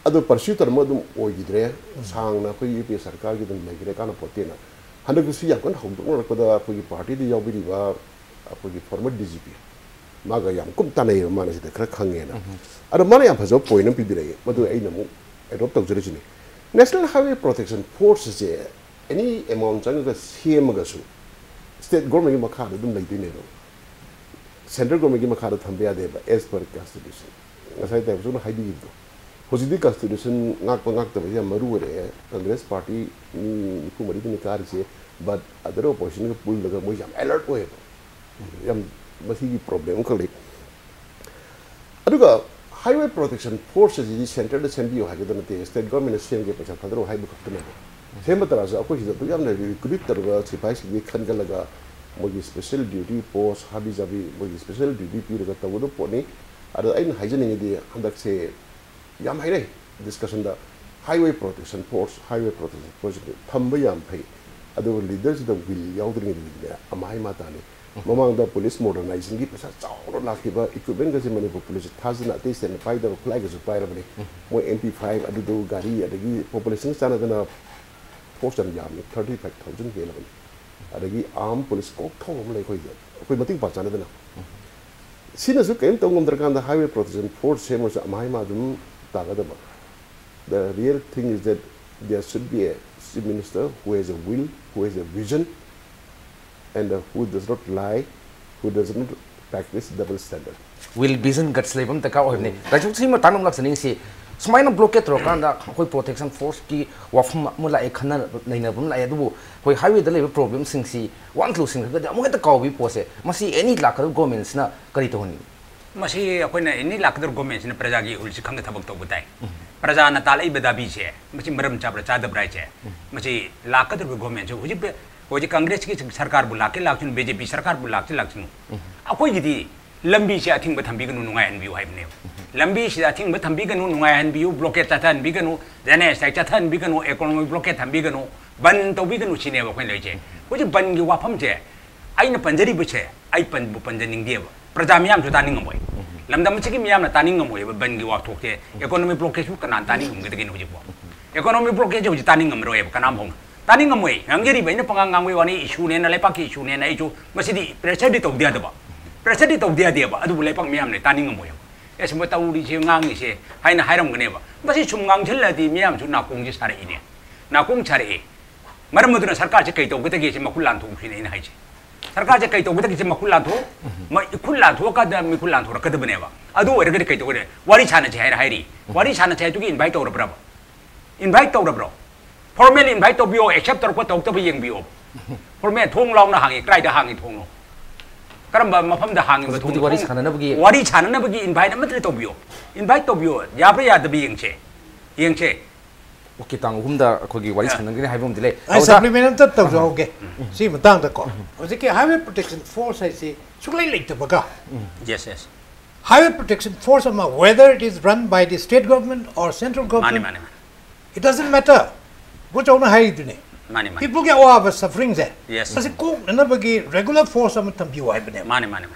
ꯑꯗꯣ ꯄꯔꯁꯤꯎ ꯇꯧꯔꯝꯕ ꯑꯗꯨꯝ ꯑꯣꯏꯈꯤꯗ꯭ꯔꯦ ꯁꯥꯡꯅ ꯑꯩꯈꯣꯏ ꯌꯨ ꯄꯤ ꯑꯦ ꯁꯔꯀꯥꯔꯒꯤ ꯑꯗꯨꯝ ꯂꯩꯈ꯭ꯔꯦ ꯀꯥꯟꯅꯄꯣꯠꯇꯦꯅ ꯍꯟꯗꯛꯁꯨ ꯌꯥꯝ ꯀꯟꯅ ꯍꯧꯗꯣꯛꯅꯔꯛꯄꯗ ꯑꯩꯈꯣꯏꯒꯤ ꯄꯥꯔꯇꯤꯗ ꯌꯥꯎꯕꯤꯔꯤꯕ ꯑꯩꯈꯣꯏꯒꯤ ꯐꯣꯔꯃꯔ ꯗꯤ ꯖꯤ ꯄꯤ ꯃꯥꯒ ꯌꯥꯝ ꯀꯨꯞ ꯇꯥꯟꯅꯩꯌꯦꯕ ꯃꯥꯅ ꯁꯤꯗ ꯈꯔ ꯈꯪꯉꯦꯅ ꯑꯗꯣ ꯃꯥꯅ ꯌꯥꯝ ꯐꯖꯕ ꯄꯣꯏꯟ ꯑꯃ ꯄꯤꯕꯤꯔꯛꯑꯦ ꯃꯗꯨ ꯑꯩꯅ ꯑꯃꯨꯛ ꯑꯦꯗꯣꯞ ꯇꯧꯖꯔꯤꯁꯤꯅꯤ ꯅꯦꯁꯅꯦꯜ ꯍꯥꯏꯋꯦ ꯄ꯭ꯔꯣꯇꯦꯛꯁꯟ ꯐꯣꯔꯁꯁꯦ ꯑꯦꯅꯤ ꯑꯦꯃꯥꯎꯟ ꯆꯪꯉꯒ ꯁꯦꯝꯃꯒꯁꯨ ꯁ꯭ꯇꯦꯠ ꯒꯣꯔꯃꯦꯟꯒꯤ ꯃꯈꯥꯗ ꯑꯗꯨꯝ ꯂꯩꯗꯣꯏꯅꯦꯕ ꯁꯦꯟꯇ꯭ꯔꯦꯜ ꯒꯣꯔꯃꯦꯟꯒꯤ ꯃꯈꯥꯗ ꯊꯝꯕ ꯌꯥꯗꯦꯕ ꯑꯦꯁ ꯄꯔ ꯀꯟꯁꯇꯤꯇ꯭ꯌꯨꯁꯟ ꯉꯁꯥꯏ ꯇꯥꯏꯕꯁꯨꯅ ꯍꯥꯏꯕꯤꯈꯤꯕꯗꯣ ꯍꯧꯖꯤꯛꯇꯤ ꯀꯟꯁꯇꯤꯇ꯭ꯌꯨꯁꯟ ꯉꯥꯛꯄ ꯉꯥꯛꯇꯕꯁꯦ ꯌꯥꯝ ꯃꯔꯨ ꯑꯣꯏꯔꯛꯑꯦ ꯀꯪꯒ꯭ꯔꯦꯁ ꯄꯥꯔꯇꯤ ꯃꯤ 94ꯗꯨꯅꯤ ꯀꯥꯔꯤꯁꯦ ꯕꯠ ꯑꯗꯔ ꯑꯣꯄꯣꯖꯤꯁꯟꯒ ꯄꯨꯜꯂꯒ ꯃꯣꯏ ꯌꯥꯝ ꯑꯦꯂꯔꯠ ꯑꯣꯏꯌꯦꯕ ꯌꯥꯝ ꯃꯁꯤꯒꯤ ꯄ꯭ꯔꯣꯕ꯭ꯂꯦꯝ ꯑꯃꯈꯛ ꯂꯩ ꯑꯗꯨꯒ highway protection forces is center the sembio hagedana te state government semge paisa thadro haibu khaptuna semba tarasa akoi sida tu yamna recruit targa sipai sigi khangalaga mogi special duty post habi jabi mogi special duty piraga tawodo poni ada ain haijening di handak se yam haire discussion da highway protection force thamba yam phai adu leaders da will yaudring ni amai mata ni mamang da police modernizing gi pesa chauro lakiba equipment ga Manipur police thazna ate sen pai da flag ga pai rabani mo MP5 adu do gari adagi population sana da force am yam 35000 ge labani adagi armed police ko thom lai khoi koi mating pa chana da sina su kem tongom darkan da highway protection force semo sa amai ma dum ta ga da the real thing is that there should be a chief minister who has a will, who has a vision, and who does not lie, who does not practice double standard. Will vision guts lebam taka ohne raju sima tanam lak saning si smaina blockade ro kanda koi protection force ki wafam mula e khana naina bum la adu koi highway da lebe problem sing si one close sing ga mo ta kaw bi pose masi any lakar governments na kari to honi masi akoina any lakar governments na praja gi ulsi khang thabak to butai praja na talai bedabi che masi maram chabra chadabrai che masi lakar government huji hoji congress ki sarkar bu lak lakchun BJP sarkar bu lak lakchun akoi gi di lambi se athing ba thambi ganu nungai an biu haibne lambi se athing ba thambi ganu nungai an biu blockade tathan bi ganu jane sai tathan bi ganu economic blockade thambi ganu ban to bi ganu sine ba khoi lei che hoji ban gi wafam che aina panjari bu che ai pan bu panjaning de ba praja miyam ju taning ngomoi lamdam che ki miyam na taning ngomoi ba ban gi wa thok che economic blockade su kanan taning ngom ge de hoji bo economic blockade hoji taning ngom ro e kanam hong taning ngomoi ngangeri ba ina pangang ngangwe wani issue ne na lepa ki issue ne na ichu masidi pressure di to dia da ba pressure di to dia ba adu lepa miyam ne taning ngomoi es mo tauri che ngang ni se haina hairam gane ba masi chum ngang thil la di miyam chu na kong ji sare ine na kong chare e maram maduna sarkar che kai to gute ge che makul lan thu phine ina hai che sarkar che kai to gute ge che makul lan thu ma ikul lan thu ka da mikul lan thu ra ka da bane ba adu ore ge kai to ge wari chana che hai hairi wari chana che tu gi invite to ra bra invite to ra bro formally invite to bio accept to ko to bi yeng bio formal thong long na hangi krai da hangi thong no karam ba mafam da hangi ba thong wari chana na bagi invite amat to bio invite to bio ya ba ya da bi yeng che okay tang humda khogi wari chana ngi haibum dile ai supplement ta to okay si matang da ko ojike highway protection force ai si suklai lek ta baga yes highway protection force whether it is run by the state government or central government mani it doesn't matter what on high dune mani people get over suffering there yes kasi ko na bagi regular force am tambi wa bane mani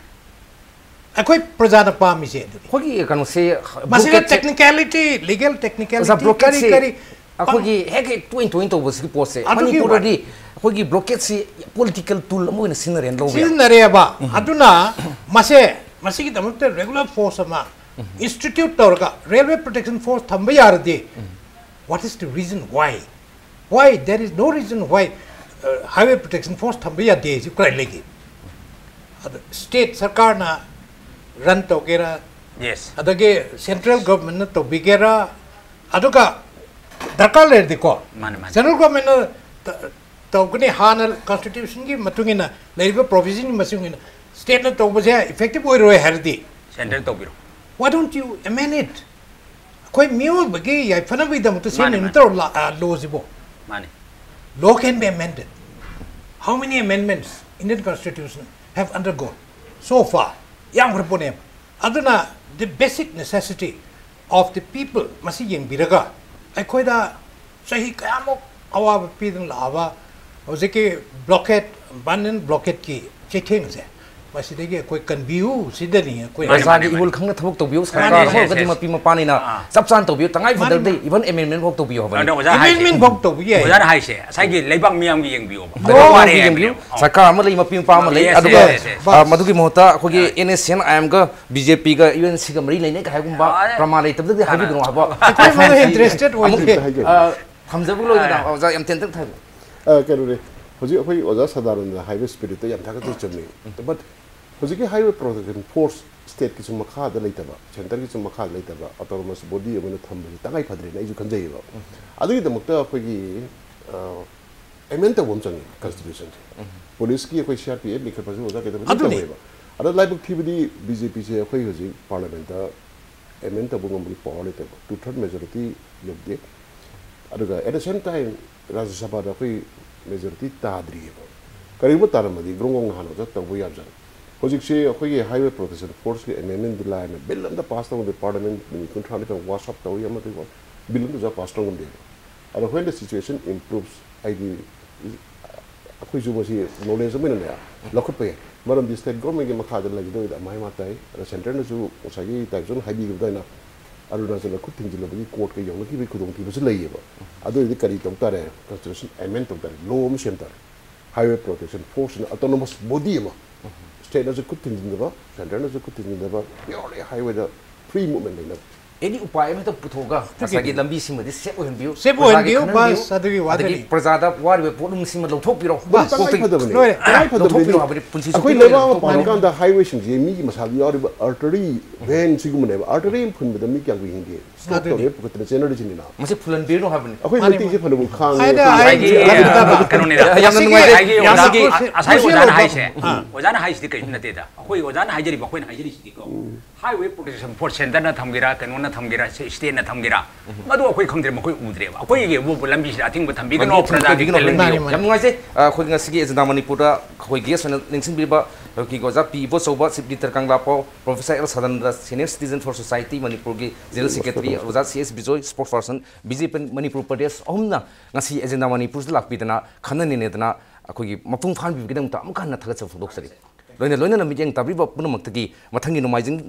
akoi prajana pa mi se khogi kanu se masih technicality legal technicality kari khogi hek twin to bus ki pose Manipur di khogi blockade si political tool mo na sinaren lo sinare ba aduna masi ki tamte regular force ama institute torga railway protection force thambi yardi what is the reason why there is no reason why highway protection force thambaya de ji krai legi state sarkar na run to gera yes adage central government na to bigera aduga darkar le de ko central government na to gune hanal constitution gi matungina leiba provision masungina state na to bose effective oi roi herdi central to biro why don't you amend it koi mule bagi ya fana bi dam to sin inter laws bo mani law can be amended. How many amendments Indian Constitution have undergone so far? Yang aduna the basic necessity of the people masi yeng biraga ꯑꯩꯈꯣꯏꯗ ꯆꯍꯤ ꯀꯌꯥꯃꯨꯛ ꯑꯋꯥꯕ ꯄꯤꯗꯨꯅ ꯂꯥꯛꯑꯕ ꯍꯧꯖꯤꯛꯀꯤ blockade ban ꯕ꯭ꯂꯣꯀꯦꯠꯀꯤ ꯆꯩꯊꯦꯡꯁꯦ ꯃꯁꯤꯗꯒꯤ ꯑꯩꯈꯣꯏ ꯀꯟꯕꯤꯌꯨ Sydney ꯑꯩꯈꯣꯏ ꯄ꯭ꯔꯖꯥꯒꯤ ꯏꯍꯨꯜ ꯈꯪꯅ ꯊꯕꯛ ꯇꯧꯕꯤꯌꯨ ꯁꯔꯀꯥꯔ ꯍꯧꯔꯒꯗꯤ ꯃꯄꯤ ꯃꯄꯥꯅꯤꯅ ꯆꯞ ꯆꯥꯅ ꯇꯧꯕꯤꯌꯨ ꯇꯉꯥꯏ ꯐꯗ꯭ꯔꯗꯤ ꯏꯚꯟ ꯑꯦꯃꯦꯟꯃꯦꯟ ꯐꯥꯎ ꯇꯧꯕꯤꯌꯨ ꯍꯥꯏꯕꯅꯤ ꯑꯦꯃꯦꯟꯃꯦꯟ ꯐꯥꯎ ꯇꯧꯕ ꯌꯥꯏ ꯑꯣꯖꯥꯅ ꯍꯥꯏꯁꯦ ꯉꯁꯥꯏꯒꯤ ꯂꯩꯕꯥꯛ ꯃꯤꯌꯥꯝꯒꯤ ꯌꯦꯡꯕꯤꯌꯣꯕ ꯌꯦꯡꯕꯤꯌꯨ ꯁꯔꯀꯥꯔ ꯑꯃ ꯂꯩ ꯃꯄꯤ ꯃꯄꯥ ꯑꯃ ꯂꯩ ꯑꯗꯨꯒ ꯃꯗꯨꯒꯤ ꯃꯍꯨꯠꯇ ꯑꯩꯈꯣꯏꯒꯤ NSCN IM ꯒ BJPꯒ UNC ꯒ ꯃꯔꯤ ꯂꯩꯅꯩ ꯍꯥꯏꯒꯨꯝꯕ ꯄ꯭ꯔꯃꯥꯟ ꯂꯩꯇꯕꯗꯗꯤ ꯍꯥꯏꯕꯤꯒꯅꯨ ꯍꯥꯏꯕ ꯑꯩꯈꯣꯏ ꯏꯟꯇꯔꯦꯁꯇꯦꯗ ꯑꯣꯏꯗꯦ ꯊꯝꯖꯕ ꯂꯣꯏꯅ ꯑꯣꯖꯥ ꯌꯥꯝ ꯇꯦꯟꯇꯛ ꯊꯥꯕꯤ ꯀꯩꯅꯣꯅꯦ ꯍꯧꯖꯤꯛ ꯑꯩꯈꯣꯏ ꯑꯣꯖꯥ ꯁꯗꯥꯅꯟꯗ ꯍꯥꯏꯕ ꯁ꯭ꯄꯤꯔꯤꯠꯇ ꯌꯥꯝ ꯊꯥꯒꯠꯄ ꯆꯨꯝꯃꯤ ꯕꯠ ꯍꯧꯖꯤꯛꯀꯤ ꯍꯥꯏꯋꯦ ꯄ꯭ꯔꯣꯇꯦꯛꯁꯟ ꯐꯣꯔꯁ ꯁ꯭ꯇꯦꯠꯀꯤꯁꯨ ꯃꯈꯥꯗ ꯂꯩꯇꯕ ꯁꯦꯟꯇꯔꯒꯤꯁꯨ ꯃꯈꯥꯗ ꯂꯩꯇꯕ ꯑꯣꯇꯣꯅꯣꯃꯁ ꯕꯣꯗꯤ ꯑꯃꯅ ꯊꯝꯕꯁꯤ ꯇꯉꯥꯏ ꯐꯗ꯭ꯔꯦꯅ ꯑꯩꯁꯨ ꯈꯟꯖꯩꯌꯦꯕ ꯑꯗꯨꯒꯤꯗꯃꯛꯇ ꯑꯩꯈꯣꯏꯒꯤ ꯑꯦꯃꯦꯟ ꯇꯧꯕ ꯑꯃ ꯆꯪꯉꯤ ꯀꯟꯁꯇꯤꯇ꯭ꯌꯨꯁꯟꯁꯦ ꯄꯨꯂꯤꯁꯀꯤ ꯑꯩꯈꯣꯏ CRPF ꯂꯤꯡꯈꯠꯄꯁꯨ ꯑꯣꯖꯥ ꯀꯩꯗꯧꯕ ꯇꯧꯋꯦꯕ ꯑꯗ ꯂꯥꯏꯕꯛ ꯊꯤꯕꯗꯤ BJPꯁꯦ ꯑꯩꯈꯣꯏ ꯍꯧꯖꯤꯛ ꯄꯥꯔꯂꯤꯌꯥꯃꯦꯟꯇ ꯑꯦꯃꯦꯟ ꯇꯧꯕ ꯉꯝꯕꯒꯤ ꯄꯋꯥꯔ ꯂꯩꯇꯕ 2/3 ꯃꯦꯖꯣꯔꯤꯇꯤ ꯌꯧꯗꯦ ꯑꯗꯨꯒ ꯑꯦꯠ ꯗ ꯁꯦꯝ ꯇꯥꯏꯝ ꯔꯥꯖ꯭ꯌ ꯁꯚꯥꯗ ꯑꯩꯈꯣꯏ ꯃꯦꯖꯣꯔꯤꯇꯤ ꯇꯥꯗ꯭ꯔꯤꯑꯕ ꯀꯔꯤꯒꯨꯝꯕ ꯇꯥꯔꯝꯃꯗꯤ ꯒ꯭ꯔꯣꯡ ꯅꯍꯥꯟ ꯑꯣꯖꯥ ꯇꯧꯕ ꯌꯥꯕꯖꯥꯠꯅꯤ ꯍꯧꯖꯤꯛꯁꯦ ꯑꯩꯈꯣꯏꯒꯤ ꯍꯥꯏꯋꯦ ꯄ꯭ꯔꯣꯇꯦꯛꯁꯟ ꯐꯣꯔꯁꯀꯤ ꯑꯦꯃꯦꯟꯃꯦꯟꯗꯤ ꯂꯥꯏꯅ ꯕꯤꯜ ꯑꯃꯗ ꯄꯥꯁ ꯇꯧꯕꯗ ꯄꯥꯔꯂꯤꯌꯥꯃꯦꯟ ꯅꯨꯃꯤꯠ 30 ꯋꯥꯁ ꯑꯞ ꯇꯧꯋꯤ ꯑꯃꯗꯤ ꯕꯤꯜ ꯑꯃꯗ ꯑꯣꯖꯥ ꯄꯥꯁ ꯇꯧꯉꯝꯗꯦꯕ ꯑꯗꯣ ꯋꯦꯟ ꯗ ꯁꯤꯆꯨꯋꯦꯁꯟ ꯏꯝꯄ꯭ꯔꯨꯚꯁ ꯑꯩꯗꯤ ꯑꯩꯈꯣꯏꯁꯨ ꯃꯁꯤ ꯅꯣꯂꯦꯖ ꯑꯃ ꯑꯣꯏꯅ ꯂꯧꯈꯠꯄ ꯌꯥꯏ ꯃꯔꯝꯗꯤ ꯁ꯭ꯇꯦꯠ ꯒꯣꯔꯃꯦꯟꯒꯤ ꯃꯈꯥꯗ ꯂꯩꯒꯗꯧꯔꯤꯗ ꯑꯃꯥꯏ ꯇꯥꯏ ꯑꯗ ꯁꯦꯟꯇꯔꯅꯁꯨ ꯉꯁꯥꯏꯒꯤ ꯇꯥꯏꯞꯁꯨ ꯍꯥꯏꯕꯤꯈꯤꯕꯗꯥꯏꯅ ꯑꯔꯨꯅꯥꯆꯜꯗ ꯈꯨꯠ ꯊꯤꯡꯖꯤꯜꯂꯕꯒꯤ ꯀꯣꯔꯠꯀ ꯌꯧꯅꯈꯤꯕꯒꯤ ꯈꯨꯗꯣꯡꯊꯤꯕꯁꯨ ꯂꯩꯌꯦꯕ ꯑꯗꯨ ꯑꯣꯏꯔꯗꯤ ꯀꯔꯤ ꯇꯧ ꯇꯥꯔꯦ ꯀꯟꯁꯇꯤꯇ꯭ꯌꯨꯁꯟ ꯑꯦꯃꯦꯟ ꯇꯧ ꯇꯥꯔꯦ ꯂꯣ ꯑꯃ ꯁꯦꯝ ꯇꯥꯔꯦ highway protection force autonomous body state खुद थिंजब सेंटर खुद थिंजब प्योरली हाईवे फ्री मूवमेंट लेना एनी उपाय में तो पुथोगा असगी लंबी सिमदि सेफ ओहनबियो बस अदगी वादगी प्रजादा वारिबे पोनुम सिम लौथोकबिरो बस लौथोकबिरो हाबे पुंसी अखोय लेबा पानिकान दा हाईवे सिम जे मी मसाबि यारिबा आर्टरी वेन सिगुमने आर्टरी फुनबदा मी क्यां हिंगे स्टॉप तोरे पुकतने चेनर जिनिना मसे फुलन बिरो हाबने अखोय मति जे फनबु खांग आइगी कनोने याम नुंगाइजे यासगी असाइ ओजान हाइसे ओजान हाइसदि कै नतेदा अखोय ओजान हाइजरि बखोइन हाइजरि सिदि को हाईवे प्रोटेक्शन फोर्स सेंटर ना थमगिरा कनोना थमगिरा स्टेट ना थमगिरा मदु अखोय खंगद्रे मखोय उद्रेबा अखोय गे बु लंबी अथिंग थमबिगनो प्रजा गे याम नुंगाइजे अखोय ngasi एजेंडा मणिपुर दा अखोय गेस लिंसिन बिबा की गोजा पीबो चौबा चिफ लिटर कांगलापो प्रोफेसर एल सदन senior citizen for society Manipur की जनरल सेक्रेटरी ओजा CS Bijoy sports person BJP Manipur प्रदेश अहुमना ngasi एजेंडा मणिपुर से लाकपीदना खननिनेदना अखोय मपुंग फान बिगदम ता अमखान थगत फोदोक्सरी लोइना लोइना मिजेंग ताबिबा पुनमक्तगी मथंगी नुमाइजिंग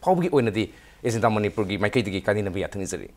फावगी ओइनदी एजेंडा मणिपुर की माइकैदगी कानिनबी याथंगिजरी